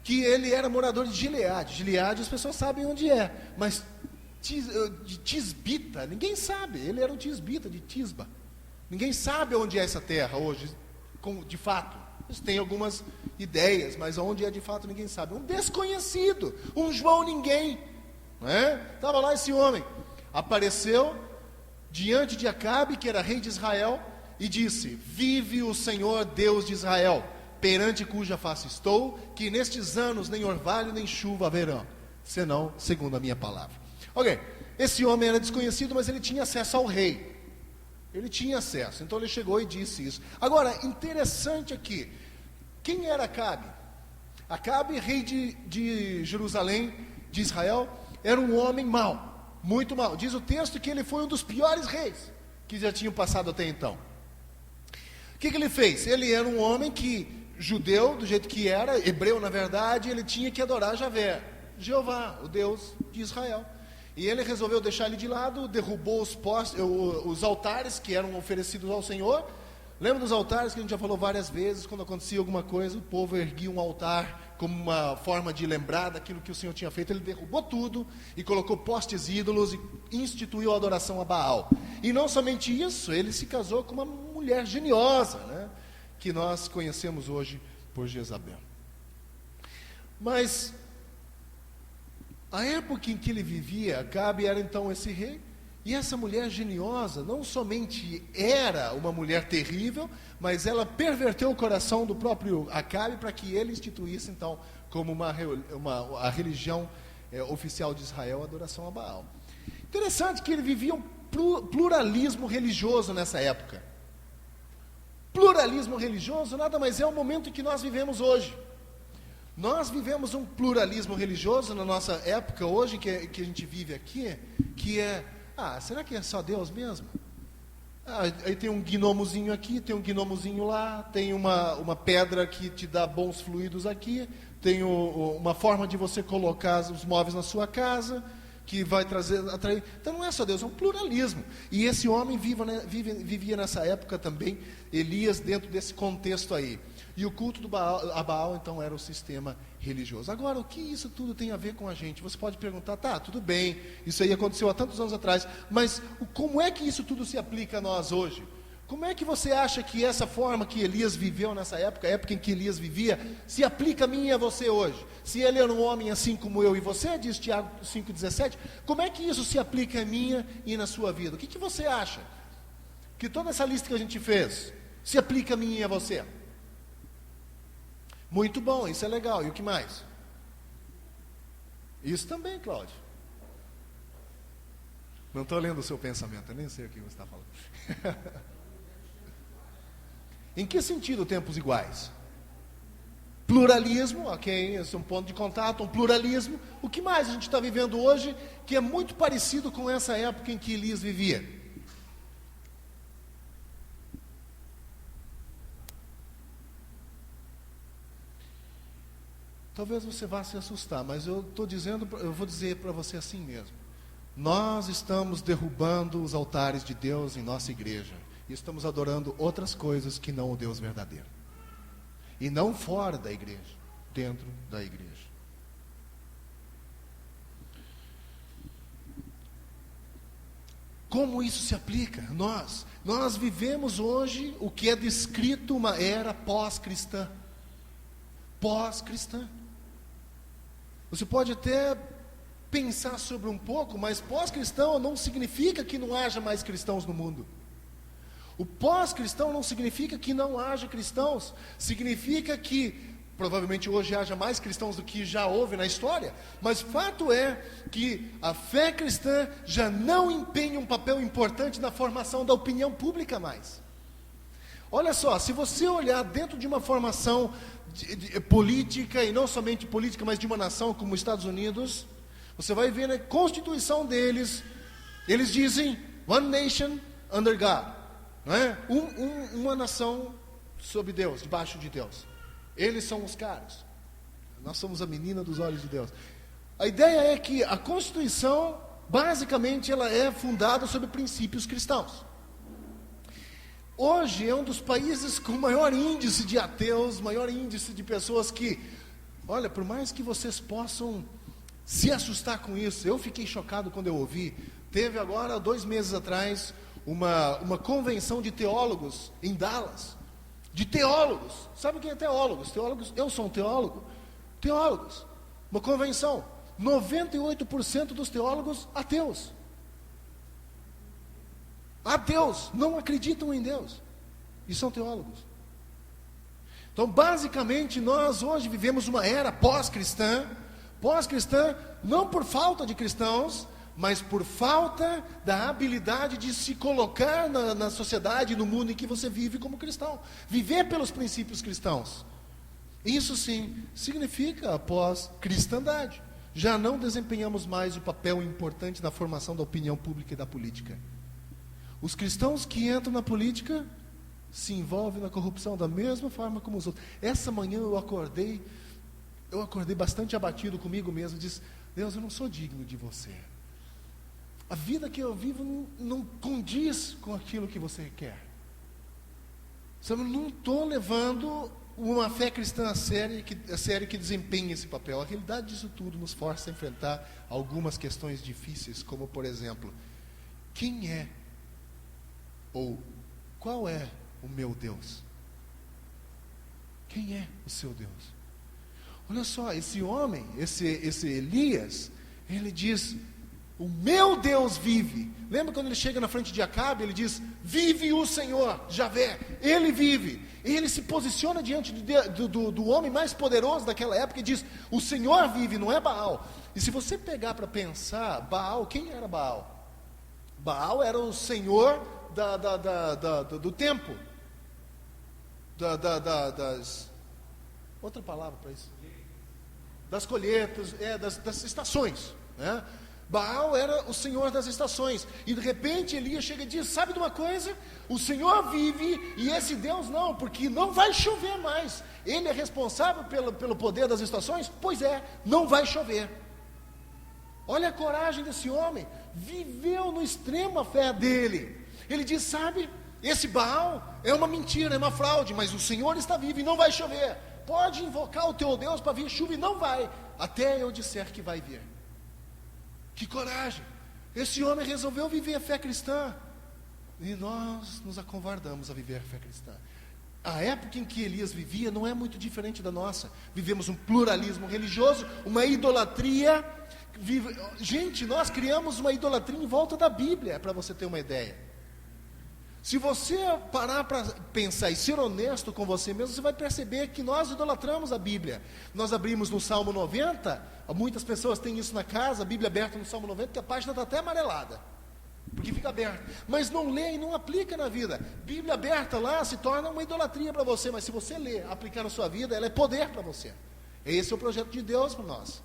que ele era morador de Gileade. Gileade as pessoas sabem onde é, mas de Tisbita, ninguém sabe. Ele era um tisbita de Tisba. Ninguém sabe onde é essa terra hoje, de fato. Eles têm algumas ideias, mas onde é de fato ninguém sabe. Um desconhecido, um João ninguém, não é? Estava lá esse homem, apareceu diante de Acabe, que era rei de Israel, e disse: vive o Senhor Deus de Israel, perante cuja face estou, que nestes anos nem orvalho nem chuva haverão, senão segundo a minha palavra. Ok, esse homem era desconhecido, mas ele tinha acesso ao rei. Ele tinha acesso, então ele chegou e disse isso. Agora, interessante aqui, quem era Acabe? Acabe, rei de Jerusalém, de Israel, era um homem mau, muito mau. Diz o texto que ele foi um dos piores reis que já tinham passado até então. O que ele fez? Ele era um homem que, judeu, do jeito que era, hebreu na verdade, ele tinha que adorar Javé, Jeová, o Deus de Israel. E ele resolveu deixar ele de lado, derrubou os altares que eram oferecidos ao Senhor. Lembra dos altares que a gente já falou várias vezes? Quando acontecia alguma coisa, o povo erguia um altar como uma forma de lembrar daquilo que o Senhor tinha feito. Ele derrubou tudo e colocou postes ídolos e instituiu a adoração a Baal. E não somente isso, ele se casou com uma mulher geniosa, né? Que nós conhecemos hoje por Jezabel. Mas a época em que ele vivia, Acabe era então esse rei, e essa mulher geniosa não somente era uma mulher terrível, mas ela perverteu o coração do próprio Acabe para que ele instituísse então como a religião oficial de Israel, a adoração a Baal. Interessante que ele vivia um pluralismo religioso nessa época. Pluralismo religioso nada mais é o momento em que nós vivemos hoje. Nós vivemos um pluralismo religioso na nossa época hoje, que a gente vive aqui, que é, será que é só Deus mesmo? Aí tem um gnomozinho aqui, tem um gnomozinho lá, tem uma pedra que te dá bons fluidos aqui, tem uma forma de você colocar os móveis na sua casa, que vai atrair. Então não é só Deus, é um pluralismo. E esse homem vivia nessa época também, Elias, dentro desse contexto aí. E o culto a Baal, então, era o sistema religioso. Agora, o que isso tudo tem a ver com a gente? Você pode perguntar, tudo bem, isso aí aconteceu há tantos anos atrás, mas como é que isso tudo se aplica a nós hoje? Como é que você acha que essa forma que Elias viveu nessa época, a época em que Elias vivia, se aplica a mim e a você hoje? Se ele era um homem assim como eu e você, diz Tiago 5,17, como é que isso se aplica a minha e na sua vida? O que você acha? Que toda essa lista que a gente fez se aplica a mim e a você? Muito bom, isso é legal. E o que mais? Isso também, Cláudio. Não estou lendo o seu pensamento, eu nem sei o que você está falando. Em que sentido tempos iguais? Pluralismo, ok, esse é um ponto de contato, um pluralismo. O que mais a gente está vivendo hoje que é muito parecido com essa época em que Elias vivia? Talvez você vá se assustar, mas eu vou dizer para você assim mesmo. Nós estamos derrubando os altares de Deus em nossa igreja. E estamos adorando outras coisas que não o Deus verdadeiro. E não fora da igreja, dentro da igreja. como isso se aplica a nós? Nós vivemos hoje o que é descrito uma era pós-cristã. Pós-cristã. Você pode até pensar sobre um pouco, mas pós-cristão não significa que não haja mais cristãos no mundo. O pós-cristão não significa que não haja cristãos, significa que provavelmente hoje haja mais cristãos do que já houve na história, mas fato é que a fé cristã já não empenha um papel importante na formação da opinião pública mais. Olha só, se você olhar dentro de uma formação política, e não somente política, mas de uma nação como os Estados Unidos, você vai ver na Constituição deles, eles dizem, one nation under God, não é? Uma nação sob Deus, debaixo de Deus. Eles são os caras. Nós somos a menina dos olhos de Deus. A ideia é que a Constituição, basicamente, ela é fundada sobre princípios cristãos. Hoje é um dos países com maior índice de ateus, maior índice de pessoas que, olha, por mais que vocês possam se assustar com isso, eu fiquei chocado quando eu ouvi. Teve agora, 2 meses atrás, uma convenção de teólogos em Dallas. De teólogos. Sabe quem é teólogos? Teólogos, eu sou um teólogo. Teólogos. Uma convenção. 98% dos teólogos ateus. Ateus, não acreditam em Deus. E são teólogos. Então, basicamente, nós hoje vivemos uma era pós-cristã. Pós-cristã, não por falta de cristãos, mas por falta da habilidade de se colocar na sociedade, no mundo em que você vive como cristão. Viver pelos princípios cristãos. Isso sim, significa a pós-cristandade. Já não desempenhamos mais o papel importante na formação da opinião pública e da política. Os cristãos que entram na política se envolvem na corrupção da mesma forma como os outros. Essa manhã eu acordei bastante abatido comigo mesmo. Disse, Deus, eu não sou digno de você. A vida que eu vivo não condiz com aquilo que você quer. Eu não estou levando uma fé cristã a sério que desempenha esse papel. A realidade disso tudo nos força a enfrentar algumas questões difíceis, como por exemplo, quem é ou qual é o meu Deus? Quem é o seu Deus? Olha só, esse homem, esse Elias, ele diz, o meu Deus vive. Lembra quando ele chega na frente de Acabe, ele diz, vive o Senhor, Javé, ele vive. E ele se posiciona diante do homem mais poderoso daquela época e diz, o Senhor vive, não é Baal. E se você pegar para pensar, Baal, quem era Baal? Baal era o senhor do tempo. Outra palavra para isso? Das colheitas, das estações, né? Baal era o senhor das estações. E de repente Elias chega e diz, sabe de uma coisa? O Senhor vive e esse Deus não, porque não vai chover mais. Ele é responsável pelo poder das estações? Pois é, não vai chover. Olha a coragem desse homem. Viveu no extremo a fé dele. Ele diz, sabe, esse Baal é uma mentira, é uma fraude, mas o Senhor está vivo e não vai chover. Pode invocar o teu Deus para vir chuva e não vai, até eu disser que vai vir. Que coragem! Esse homem resolveu viver a fé cristã. E nós nos acovardamos a viver a fé cristã. A época em que Elias vivia não é muito diferente da nossa. Vivemos um pluralismo religioso, uma idolatria. Gente, nós criamos uma idolatria em volta da Bíblia, para você ter uma ideia. Se você parar para pensar e ser honesto com você mesmo, você vai perceber que nós idolatramos a Bíblia. Nós abrimos no Salmo 90, muitas pessoas têm isso na casa, a Bíblia aberta no Salmo 90, que a página está até amarelada, porque fica aberta. Mas não lê e não aplica na vida. Bíblia aberta lá se torna uma idolatria para você, mas se você ler, aplicar na sua vida, ela é poder para você. Esse é o projeto de Deus para nós.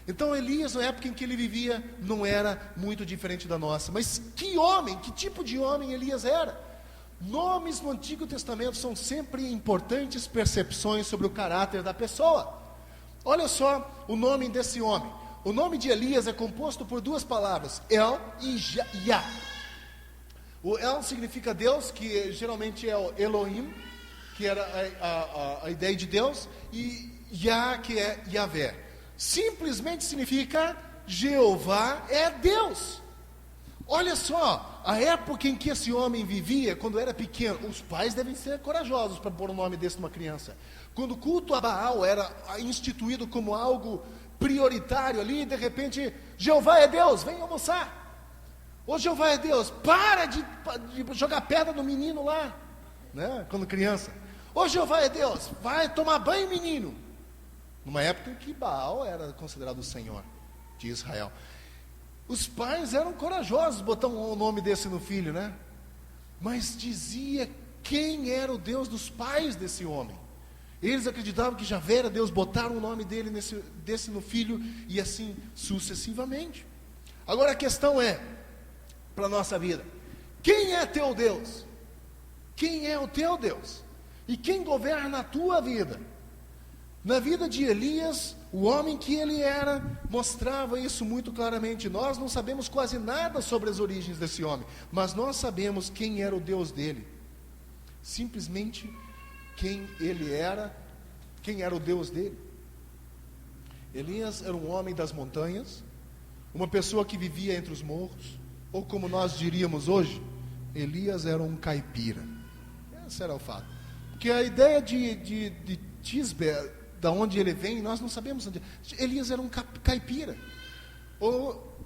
Então Elias, na época em que ele vivia, não era muito diferente da nossa. Mas que homem, que tipo de homem Elias era? Nomes no Antigo Testamento são sempre importantes percepções sobre o caráter da pessoa. Olha só o nome desse homem. O nome de Elias é composto por 2 palavras, El e Yah. O El significa Deus, que geralmente é o Elohim, que era a ideia de Deus, e Yah, que é Yahvé. Simplesmente significa Jeová é Deus. Olha só, a época em que esse homem vivia, quando era pequeno, os pais devem ser corajosos para pôr um nome desse numa criança. Quando o culto a Baal era instituído como algo prioritário ali, de repente, Jeová é Deus, vem almoçar. Ô Jeová é Deus, para de jogar pedra no menino lá, né? Quando criança. Ô Jeová é Deus, vai tomar banho, menino. Numa época em que Baal era considerado o Senhor de Israel. Os pais eram corajosos botar um nome desse no filho, né? Mas dizia quem era o Deus dos pais desse homem. Eles acreditavam que Javé era Deus, botaram o nome dele desse no filho, e assim sucessivamente. Agora a questão é, para a nossa vida, quem é teu Deus? Quem é o teu Deus? E quem governa a tua vida? Na vida de Elias, o homem que ele era, mostrava isso muito claramente. Nós não sabemos quase nada sobre as origens desse homem, mas nós sabemos quem era o Deus dele. Simplesmente quem ele era, quem era o Deus dele. Elias era um homem das montanhas, uma pessoa que vivia entre os morros, ou como nós diríamos hoje, Elias era um caipira. Esse era o fato. Porque a ideia de Tisbe, da onde ele vem, nós não sabemos onde. Elias era um caipira. Ou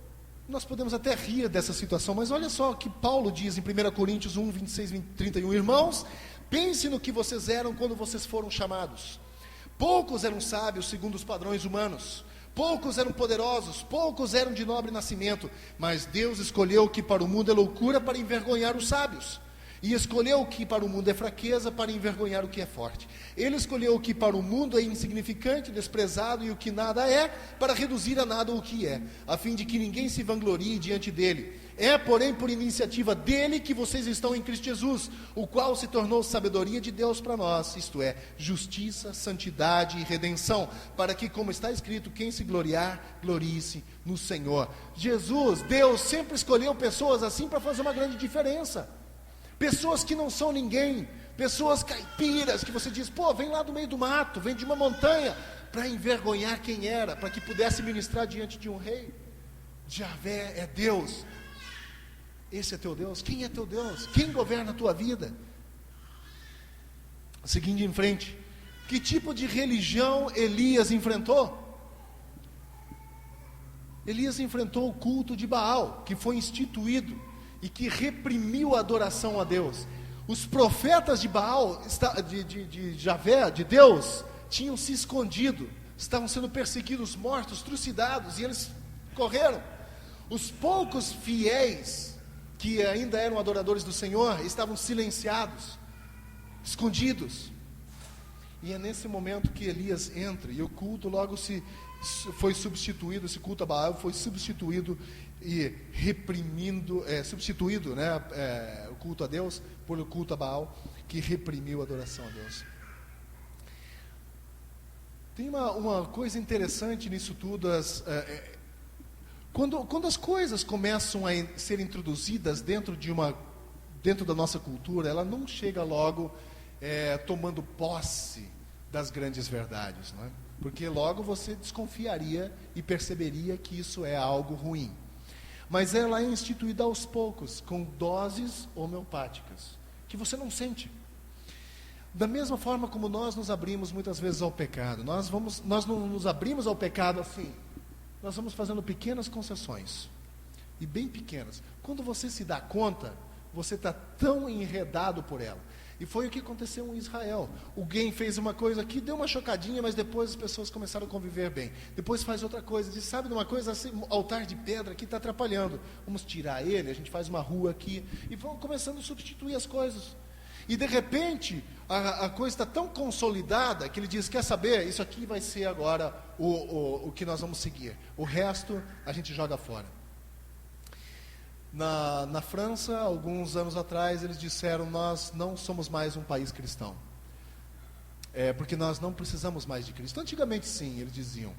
nós podemos até rir dessa situação, mas olha só o que Paulo diz em 1 Coríntios 1, 26 e 31. Irmãos, pense no que vocês eram quando vocês foram chamados. Poucos eram sábios segundo os padrões humanos. Poucos eram poderosos, poucos eram de nobre nascimento. Mas Deus escolheu o que para o mundo é loucura para envergonhar os sábios. E escolheu o que para o mundo é fraqueza para envergonhar o que é forte. Ele escolheu o que para o mundo é insignificante, desprezado e o que nada é, para reduzir a nada o que é, a fim de que ninguém se vanglorie diante dele. É, porém, por iniciativa dele que vocês estão em Cristo Jesus, o qual se tornou sabedoria de Deus para nós, isto é, justiça, santidade e redenção, para que, como está escrito, quem se gloriar, glorie-se no Senhor. Jesus, Deus, sempre escolheu pessoas assim para fazer uma grande diferença. Pessoas que não são ninguém, pessoas caipiras, que você diz, pô, vem lá do meio do mato, vem de uma montanha, para envergonhar quem era, para que pudesse ministrar diante de um rei. Javé é Deus. Esse é teu Deus? Quem é teu Deus? Quem governa a tua vida? Seguindo em frente, que tipo de religião Elias enfrentou? Elias enfrentou o culto de Baal, que foi instituído e que reprimiu a adoração a Deus. Os profetas de Baal, de Javé, de Deus, tinham se escondido, estavam sendo perseguidos, mortos, trucidados, e eles correram. Os poucos fiéis que ainda eram adoradores do Senhor estavam silenciados, escondidos. E é nesse momento que Elias entra, e o culto logo foi substituído, esse culto a Baal foi substituído e substituído, né, o culto a Deus por o culto a Baal, que reprimiu a adoração a Deus. Tem uma coisa interessante nisso tudo, quando as coisas começam a ser introduzidas dentro da nossa cultura, ela não chega logo tomando posse das grandes verdades, não é? Porque logo você desconfiaria e perceberia que isso é algo ruim. Mas ela é instituída aos poucos, com doses homeopáticas, que você não sente. Da mesma forma como nós nos abrimos muitas vezes ao pecado, nós não nos abrimos ao pecado assim, nós vamos fazendo pequenas concessões, e bem pequenas. Quando você se dá conta, você está tão enredado por ela. E foi o que aconteceu em Israel. Alguém fez uma coisa aqui, deu uma chocadinha, mas depois as pessoas começaram a conviver bem. Depois faz outra coisa, diz, sabe de uma coisa, esse altar de pedra aqui está atrapalhando. Vamos tirar ele, a gente faz uma rua aqui. E vão começando a substituir as coisas. E de repente, a coisa está tão consolidada, que ele diz, quer saber, isso aqui vai ser agora o que nós vamos seguir. O resto, a gente joga fora. Na França, alguns anos atrás, eles disseram, nós não somos mais um país cristão. Porque nós não precisamos mais de Cristo. Antigamente sim, eles diziam.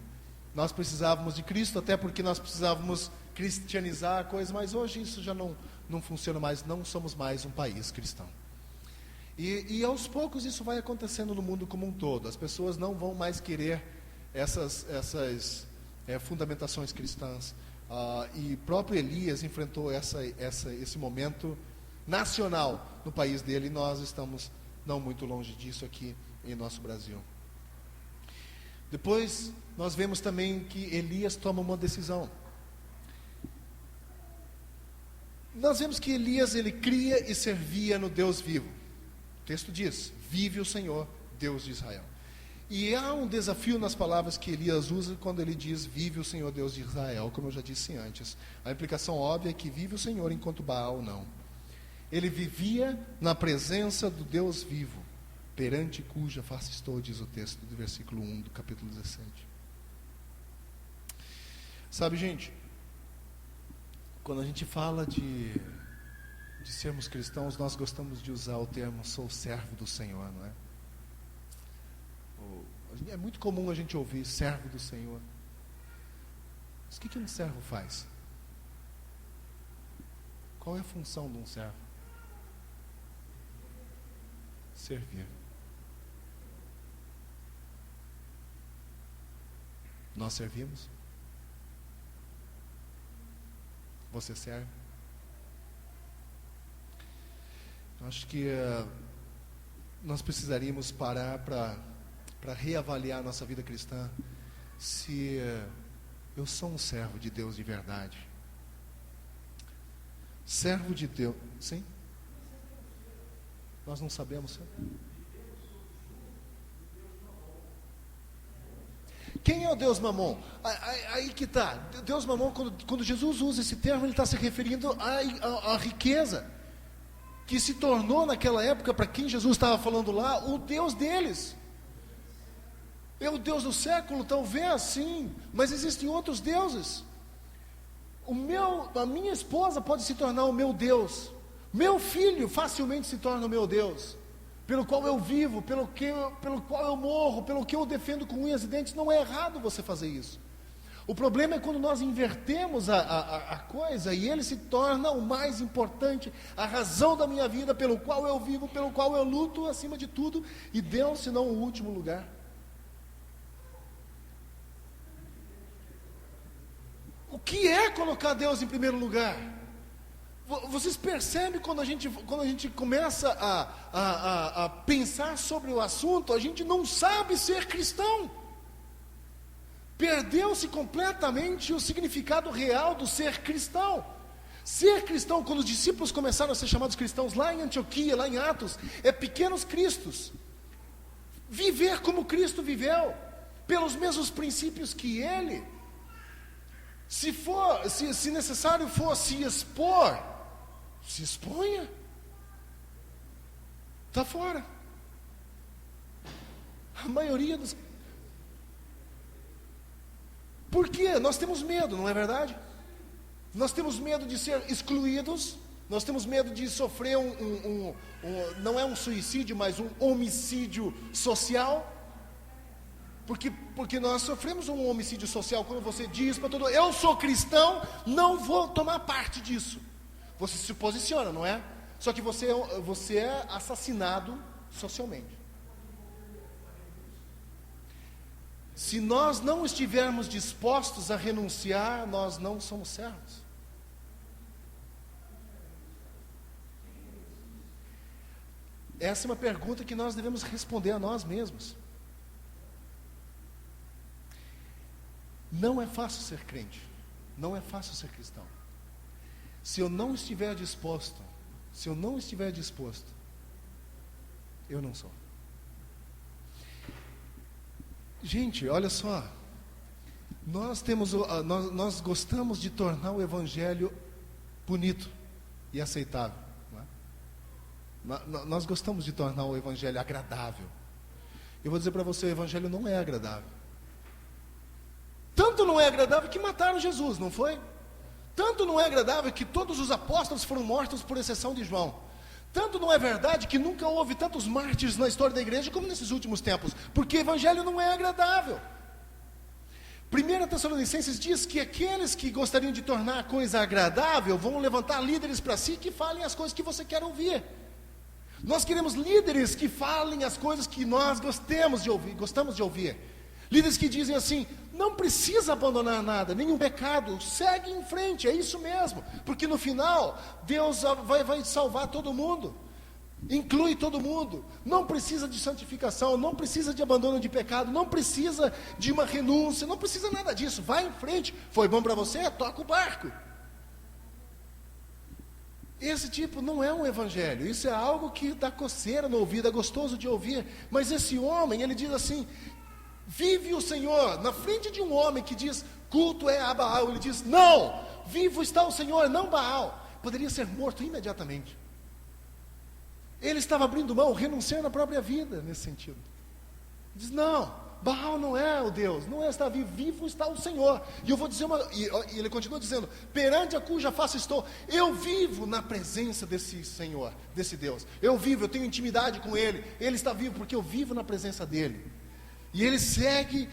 Nós precisávamos de Cristo, até porque nós precisávamos cristianizar a coisa, mas hoje isso já não funciona mais, não somos mais um país cristão. E aos poucos isso vai acontecendo no mundo como um todo. As pessoas não vão mais querer essas fundamentações cristãs. e próprio Elias enfrentou esse momento nacional no país dele, e nós estamos não muito longe disso aqui em nosso Brasil. Depois nós vemos também que Elias toma uma decisão. Nós vemos que Elias, ele cria e servia no Deus vivo. O texto diz: vive o Senhor, Deus de Israel. E há um desafio nas palavras que Elias usa quando ele diz: vive o Senhor, Deus de Israel, como eu já disse antes. A implicação óbvia é que vive o Senhor enquanto Baal não. Ele vivia na presença do Deus vivo, perante cuja face estou, diz o texto do versículo 1 do capítulo 17. Sabe, gente, quando a gente fala de sermos cristãos, nós gostamos de usar o termo sou servo do Senhor, não é? É muito comum a gente ouvir servo do Senhor. Mas o que um servo faz? Qual é a função de um servo? Servir. Nós servimos? Você serve? Acho que nós precisaríamos parar para reavaliar a nossa vida cristã, se eu sou um servo de Deus de verdade. Servo de Deus, sim? Nós não sabemos, sim? Quem é o Deus Mamon? Aí que está. Deus Mamon, quando Jesus usa esse termo, ele está se referindo à riqueza, que se tornou naquela época, para quem Jesus estava falando lá, o Deus deles. É o Deus do século, talvez, sim, mas existem outros deuses. A minha esposa pode se tornar o meu Deus. Meu filho facilmente se torna o meu Deus, pelo qual eu vivo, pelo qual eu morro, pelo que eu defendo com unhas e dentes. Não é errado você fazer isso. O problema é quando nós invertemos a coisa e ele se torna o mais importante, a razão da minha vida, pelo qual eu vivo, pelo qual eu luto acima de tudo, e Deus, se não o último lugar. O que é colocar Deus em primeiro lugar? Vocês percebem quando a gente começa a pensar sobre o assunto, a gente não sabe ser cristão. Perdeu-se completamente o significado real do ser cristão. Ser cristão, quando os discípulos começaram a ser chamados cristãos lá em Antioquia, lá em Atos, é pequenos cristos. Viver como Cristo viveu, pelos mesmos princípios que Ele. Se necessário for se expor, se exponha. Está fora. A maioria dos... Por quê? Nós temos medo, não é verdade? Nós temos medo de ser excluídos. Nós temos medo de sofrer não é um suicídio, mas um homicídio social. Porque nós sofremos um homicídio social quando você diz para todo mundo: eu sou cristão, não vou tomar parte disso. Você se posiciona, não é? Só que você é assassinado socialmente. Se nós não estivermos dispostos a renunciar, nós não somos servos. Essa é uma pergunta que nós devemos responder a nós mesmos. Não é fácil ser crente, não é fácil ser cristão. Se eu não estiver disposto, eu não sou. Gente, olha só, nós gostamos de tornar o Evangelho bonito e aceitável, não é? Nós gostamos de tornar o Evangelho agradável. Eu vou dizer para você, o Evangelho não é agradável. Tanto não é agradável que mataram Jesus, não foi? Tanto não é agradável que todos os apóstolos foram mortos, por exceção de João. Tanto não é verdade que nunca houve tantos mártires na história da igreja como nesses últimos tempos, porque o Evangelho não é agradável. 1 Tessalonicenses diz que aqueles que gostariam de tornar a coisa agradável vão levantar líderes para si que falem as coisas que você quer ouvir. Nós queremos líderes que falem as coisas que nós gostamos de ouvir. Líderes que dizem assim: não precisa abandonar nada, nenhum pecado, segue em frente, é isso mesmo, porque no final Deus vai salvar todo mundo, inclui todo mundo, não precisa de santificação, não precisa de abandono de pecado, não precisa de uma renúncia, não precisa nada disso, vai em frente, foi bom para você, toca o barco. Esse tipo não é um evangelho, isso é algo que dá coceira no ouvido, é gostoso de ouvir, mas esse homem, ele diz assim: vive o Senhor, na frente de um homem que diz, culto é a Baal, ele diz, não, vivo está o Senhor, não Baal, poderia ser morto imediatamente. Ele estava abrindo mão, renunciando à própria vida, nesse sentido. Diz, não, Baal não é o Deus, não é estar vivo, vivo está o Senhor. E eu vou dizer e ele continua dizendo, perante a cuja face estou, eu vivo na presença desse Senhor, desse Deus, eu vivo, eu tenho intimidade com Ele está vivo porque eu vivo na presença dEle. E ele segue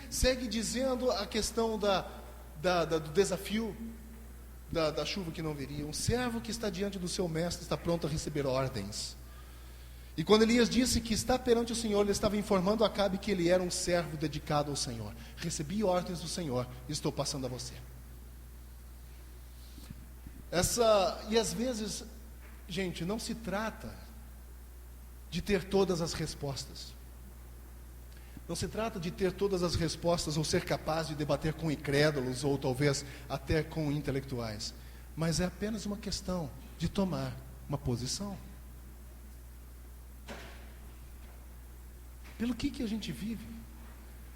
dizendo a questão do desafio da chuva que não viria. Um servo que está diante do seu mestre está pronto a receber ordens. E quando Elias disse que está perante o Senhor, ele estava informando a Acabe que ele era um servo dedicado ao Senhor. Recebi ordens do Senhor e estou passando a você. E às vezes, gente, não se trata de ter todas as respostas. Não se trata de ter todas as respostas ou ser capaz de debater com incrédulos ou talvez até com intelectuais. Mas é apenas uma questão de tomar uma posição. Pelo que a gente vive?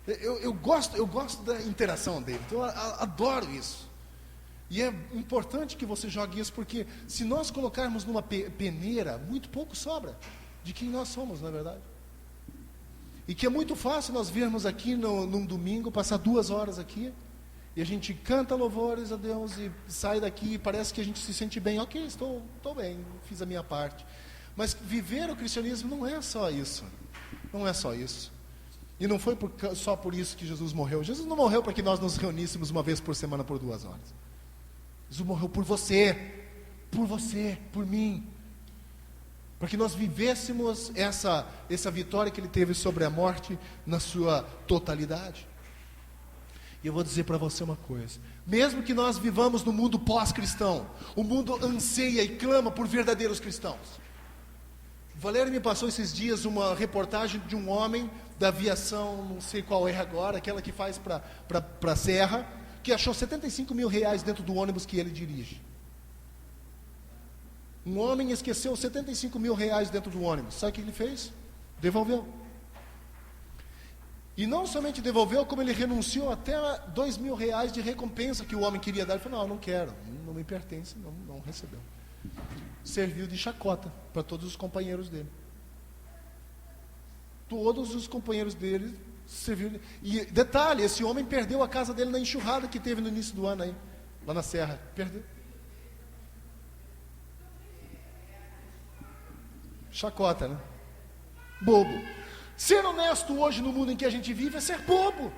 Eu gosto da interação dele, então eu adoro isso. E é importante que você jogue isso, porque se nós colocarmos numa peneira, muito pouco sobra de quem nós somos, não é verdade? E que é muito fácil nós virmos aqui num domingo, passar 2 horas aqui, e a gente canta louvores a Deus e sai daqui e parece que a gente se sente bem. Ok, estou bem, fiz a minha parte. Mas viver o cristianismo não é só isso. Não é só isso. E não foi só por isso que Jesus morreu. Jesus não morreu para que nós nos reuníssemos uma vez por semana por 2 horas. Jesus morreu por você, por mim. Para que nós vivêssemos essa vitória que Ele teve sobre a morte na sua totalidade. E eu vou dizer para você uma coisa: mesmo que nós vivamos no mundo pós-cristão, o mundo anseia e clama por verdadeiros cristãos. O Valério me passou esses dias uma reportagem de um homem da aviação, não sei qual é agora, aquela que faz para a Serra, que achou R$75 mil dentro do ônibus que ele dirige. Um homem esqueceu R$75 mil dentro do ônibus. Sabe o que ele fez? Devolveu. E não somente devolveu, como ele renunciou até R$2 mil de recompensa que o homem queria dar. Ele falou, não quero, não me pertence, não recebeu. Serviu de chacota para todos os companheiros dele. Todos os companheiros dele serviram. E detalhe, esse homem perdeu a casa dele na enxurrada que teve no início do ano aí, lá na Serra. Perdeu. Chacota, né? Bobo. Ser honesto hoje no mundo em que a gente vive é ser bobo.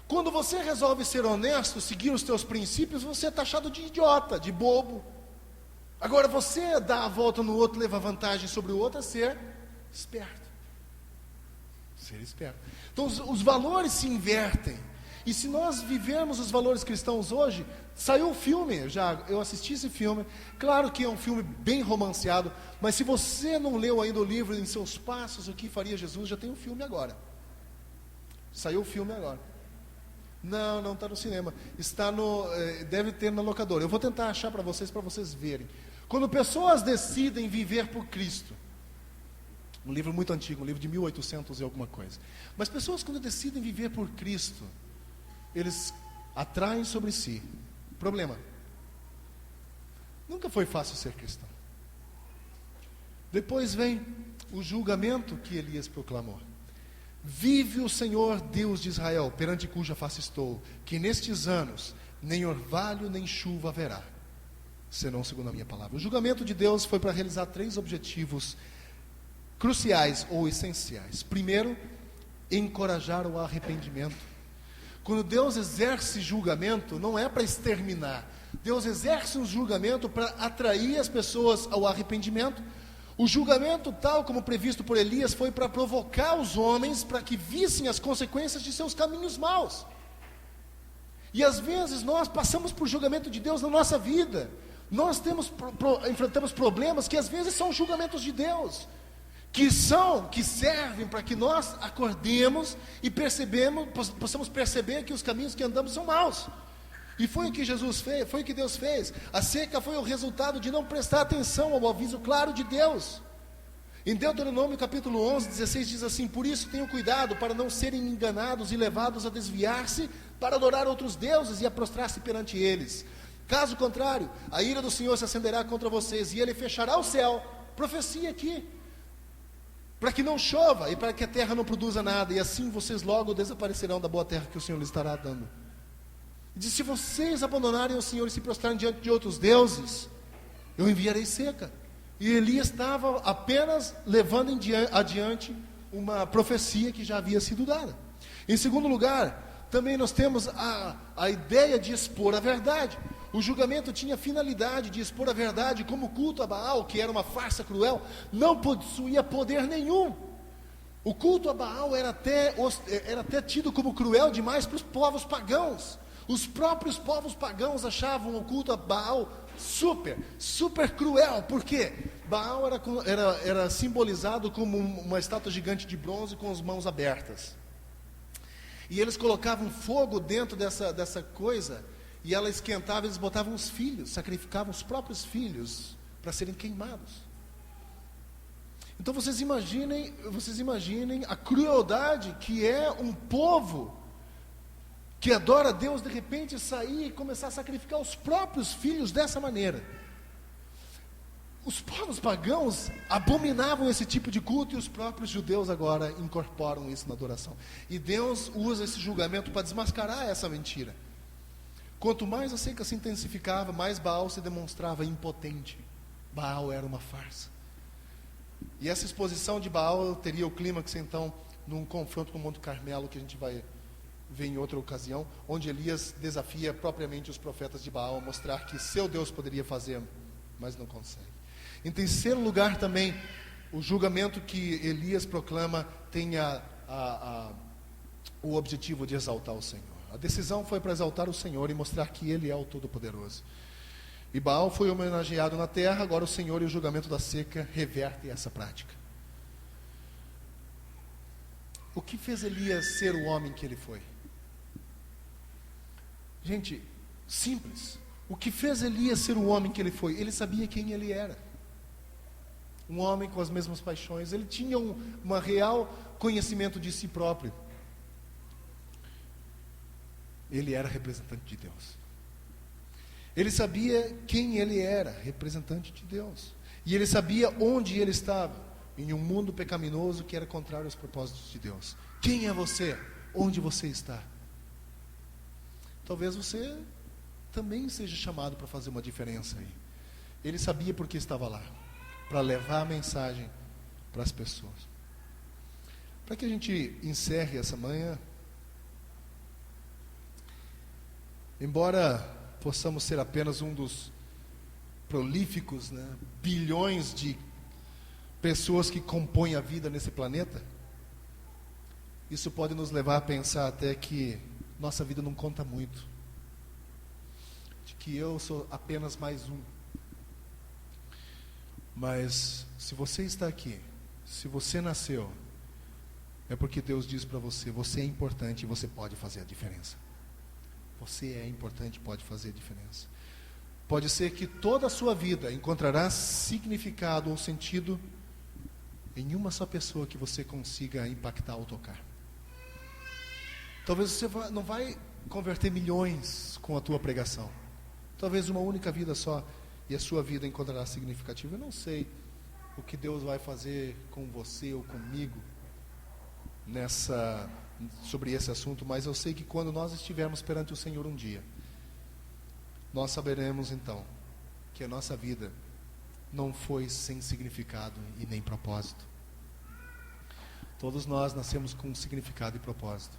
Quando você resolve ser honesto, seguir os teus princípios, você é taxado de idiota, de bobo. Agora você dá a volta no outro, leva vantagem sobre o outro, é ser esperto. Ser esperto. Então os valores se invertem. E se nós vivermos os valores cristãos hoje, saiu o filme, eu assisti esse filme, claro que é um filme bem romanceado, mas se você não leu ainda o livro Em Seus Passos, O que Faria Jesus, já tem um filme agora. Saiu o filme agora. Não está no cinema, deve ter na locadora. Eu vou tentar achar para vocês verem. Quando pessoas decidem viver por Cristo, um livro muito antigo, um livro de 1800 e alguma coisa, mas pessoas quando decidem viver por Cristo, eles atraem sobre si problema. Nunca foi fácil ser cristão. Depois vem o julgamento que Elias proclamou. Vive o Senhor Deus de Israel, perante cuja face estou, que nestes anos nem orvalho nem chuva haverá, senão segundo a minha palavra. O julgamento de Deus foi para realizar 3 objetivos cruciais ou essenciais. Primeiro, encorajar o arrependimento. Quando Deus exerce julgamento, não é para exterminar. Deus exerce um julgamento para atrair as pessoas ao arrependimento. O julgamento, tal como previsto por Elias, foi para provocar os homens para que vissem as consequências de seus caminhos maus. E às vezes nós passamos por julgamento de Deus na nossa vida. Nós enfrentamos problemas que às vezes são julgamentos de Deus, que servem para que nós acordemos e possamos perceber que os caminhos que andamos são maus. E foi o que Jesus fez, foi o que Deus fez. A seca foi o resultado de não prestar atenção ao aviso claro de Deus. Em Deuteronômio capítulo 11, 16 diz assim: por isso tenham cuidado para não serem enganados e levados a desviar-se para adorar outros deuses e a prostrar-se perante eles. Caso contrário, a ira do Senhor se acenderá contra vocês e Ele fechará o céu, profecia aqui, para que não chova e para que a terra não produza nada, e assim vocês logo desaparecerão da boa terra que o Senhor lhes estará dando. E diz: se vocês abandonarem o Senhor e se prostrarem diante de outros deuses, eu enviarei seca. E Elias estava apenas levando adiante uma profecia que já havia sido dada. Em segundo lugar, também nós temos a ideia de expor a verdade. O julgamento tinha a finalidade de expor a verdade, como o culto a Baal, que era uma farsa cruel, não possuía poder nenhum. O culto a Baal era até tido como cruel demais para os povos pagãos. Os próprios povos pagãos achavam o culto a Baal super cruel. Por quê? Baal era simbolizado como uma estátua gigante de bronze com as mãos abertas. E eles colocavam fogo dentro dessa coisa, e ela esquentava, eles botavam os filhos, sacrificavam os próprios filhos para serem queimados. Então vocês imaginem a crueldade que é um povo que adora a Deus, de repente sair e começar a sacrificar os próprios filhos dessa maneira. Os povos pagãos abominavam esse tipo de culto, e os próprios judeus agora incorporam isso na adoração. E Deus usa esse julgamento para desmascarar essa mentira. Quanto mais a seca se intensificava, mais Baal se demonstrava impotente. Baal era uma farsa. E essa exposição de Baal teria o clímax, então, num confronto com o Monte Carmelo, que a gente vai ver em outra ocasião, onde Elias desafia propriamente os profetas de Baal a mostrar que seu Deus poderia fazer, mas não consegue. Em terceiro lugar também, o julgamento que Elias proclama tem o objetivo de exaltar o Senhor. A decisão foi para exaltar o Senhor e mostrar que Ele é o Todo-Poderoso. E Baal foi homenageado na terra, agora o Senhor e o julgamento da seca revertem essa prática. O que fez Elias ser o homem que ele foi? Gente, simples. O que fez Elias ser o homem que ele foi? Ele sabia quem ele era. Um homem com as mesmas paixões. Ele tinha um real conhecimento de si próprio. Ele era representante de Deus. Ele sabia quem ele era, representante de Deus. E ele sabia onde ele estava, em um mundo pecaminoso que era contrário aos propósitos de Deus. Quem é você? Onde você está? Talvez você também seja chamado para fazer uma diferença aí. Ele sabia por que estava lá, para levar a mensagem para as pessoas. Para que a gente encerre essa manhã, embora possamos ser apenas um dos prolíficos, bilhões de pessoas que compõem a vida nesse planeta, isso pode nos levar a pensar até que nossa vida não conta muito, de que eu sou apenas mais um. Mas se você está aqui, se você nasceu, é porque Deus diz para você: você é importante e você pode fazer a diferença. Você é importante e pode fazer a diferença. Pode ser que toda a sua vida encontrará significado ou sentido em uma só pessoa que você consiga impactar ou tocar. Talvez você não vai converter milhões com a tua pregação. Talvez uma única vida só, e a sua vida encontrará significativo. Eu não sei o que Deus vai fazer com você ou comigo sobre esse assunto, mas eu sei que quando nós estivermos perante o Senhor um dia, nós saberemos então que a nossa vida não foi sem significado e nem propósito. Todos nós nascemos com significado e propósito.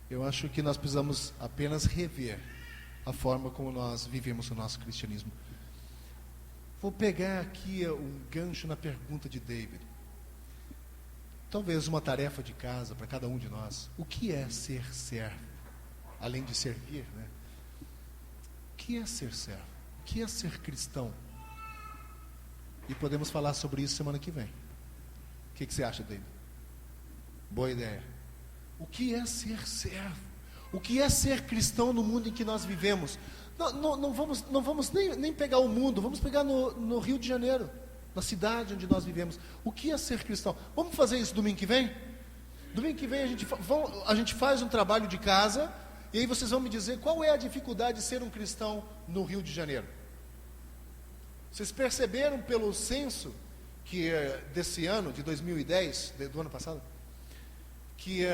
Eu acho que nós precisamos apenas rever a forma como nós vivemos o nosso cristianismo. vou pegar aqui um gancho na pergunta de David. Talvez uma tarefa de casa para cada um de nós. O que é ser servo? Além de servir, né? O que é ser servo? O que é ser cristão? E podemos falar sobre isso semana que vem. O que você acha, David? Boa ideia. O que é ser servo? O que é ser cristão no mundo em que nós vivemos? Não vamos nem pegar o mundo, vamos pegar no Rio de Janeiro, na cidade onde nós vivemos. O que é ser cristão? Vamos fazer isso domingo que vem? Domingo que vem a gente faz um trabalho de casa, e aí vocês vão me dizer qual é a dificuldade de ser um cristão no Rio de Janeiro. Vocês perceberam pelo censo que desse ano, de 2010, do ano passado, que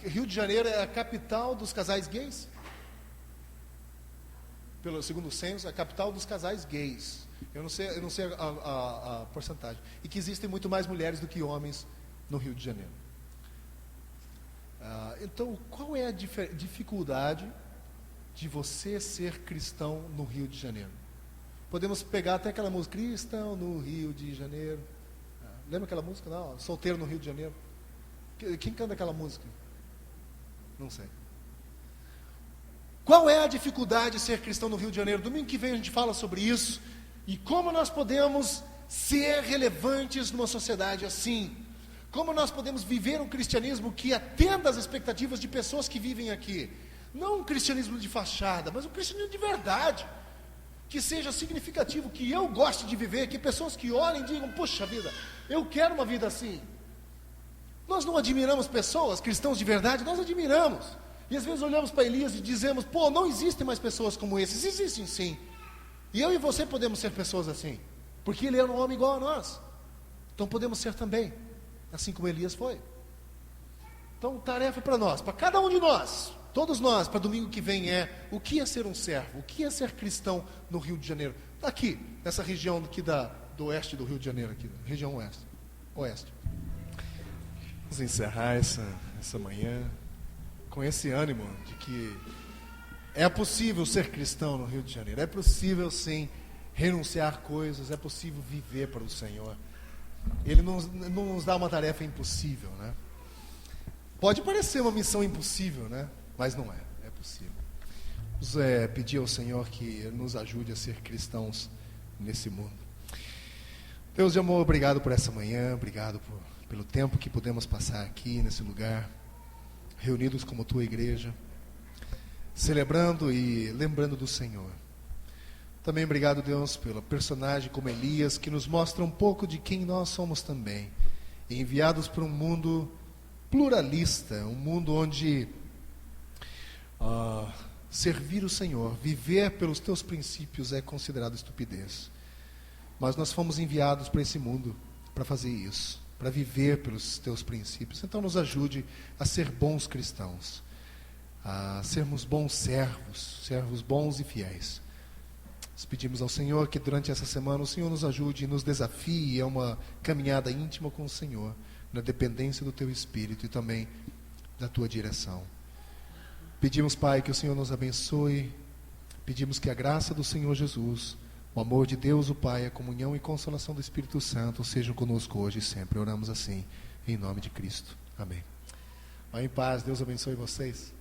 Rio de Janeiro é a capital dos casais gays? Segundo o censo, a capital dos casais gays. Eu não sei a porcentagem. E que existem muito mais mulheres do que homens no Rio de Janeiro. Então, qual é a dificuldade de você ser cristão no Rio de Janeiro? Podemos pegar até aquela música, Cristão no Rio de Janeiro. Lembra aquela música? Não, Solteiro no Rio de Janeiro. Quem canta aquela música? Não sei. Qual é a dificuldade de ser cristão no Rio de Janeiro? Domingo que vem a gente fala sobre isso. E como nós podemos ser relevantes numa sociedade assim. Como nós podemos viver um cristianismo que atenda às expectativas de pessoas que vivem aqui. Não um cristianismo de fachada, mas um cristianismo de verdade. Que seja significativo, que eu goste de viver, que pessoas que olhem e digam, puxa vida, eu quero uma vida assim. Nós não admiramos pessoas, cristãos de verdade, nós admiramos. E às vezes olhamos para Elias e dizemos, pô, não existem mais pessoas como esses. Existem sim. E eu e você podemos ser pessoas assim. Porque ele era um homem igual a nós. Então podemos ser também. Assim como Elias foi. Então, tarefa para nós, para cada um de nós, todos nós, para domingo que vem o que é ser um servo? O que é ser cristão no Rio de Janeiro? Aqui, nessa região aqui do oeste do Rio de Janeiro, aqui, região oeste. Vamos encerrar essa manhã com esse ânimo de que é possível ser cristão no Rio de Janeiro. É possível, sim, renunciar coisas, é possível viver para o Senhor. Ele não nos dá uma tarefa impossível, né? Pode parecer uma missão impossível, né? Mas não é, é possível. Vamos pedir ao Senhor que Ele nos ajude a ser cristãos nesse mundo. Deus de amor, obrigado por essa manhã, obrigado pelo tempo que pudemos passar aqui nesse lugar, reunidos como Tua igreja, celebrando e lembrando do Senhor. Também obrigado, Deus, pelo personagem como Elias, que nos mostra um pouco de quem nós somos também. E enviados para um mundo pluralista, um mundo onde servir o Senhor, viver pelos teus princípios é considerado estupidez. Mas nós fomos enviados para esse mundo para fazer isso, para viver pelos teus princípios. Então nos ajude a ser bons cristãos, a sermos bons servos bons e fiéis. Nós pedimos ao Senhor que durante essa semana o Senhor nos ajude e nos desafie a uma caminhada íntima com o Senhor, na dependência do Teu Espírito e também da Tua direção. Pedimos, Pai, que o Senhor nos abençoe, pedimos que a graça do Senhor Jesus, o amor de Deus, o Pai, a comunhão e consolação do Espírito Santo sejam conosco hoje e sempre. Oramos assim, em nome de Cristo. Amém. Vai em paz, Deus abençoe vocês.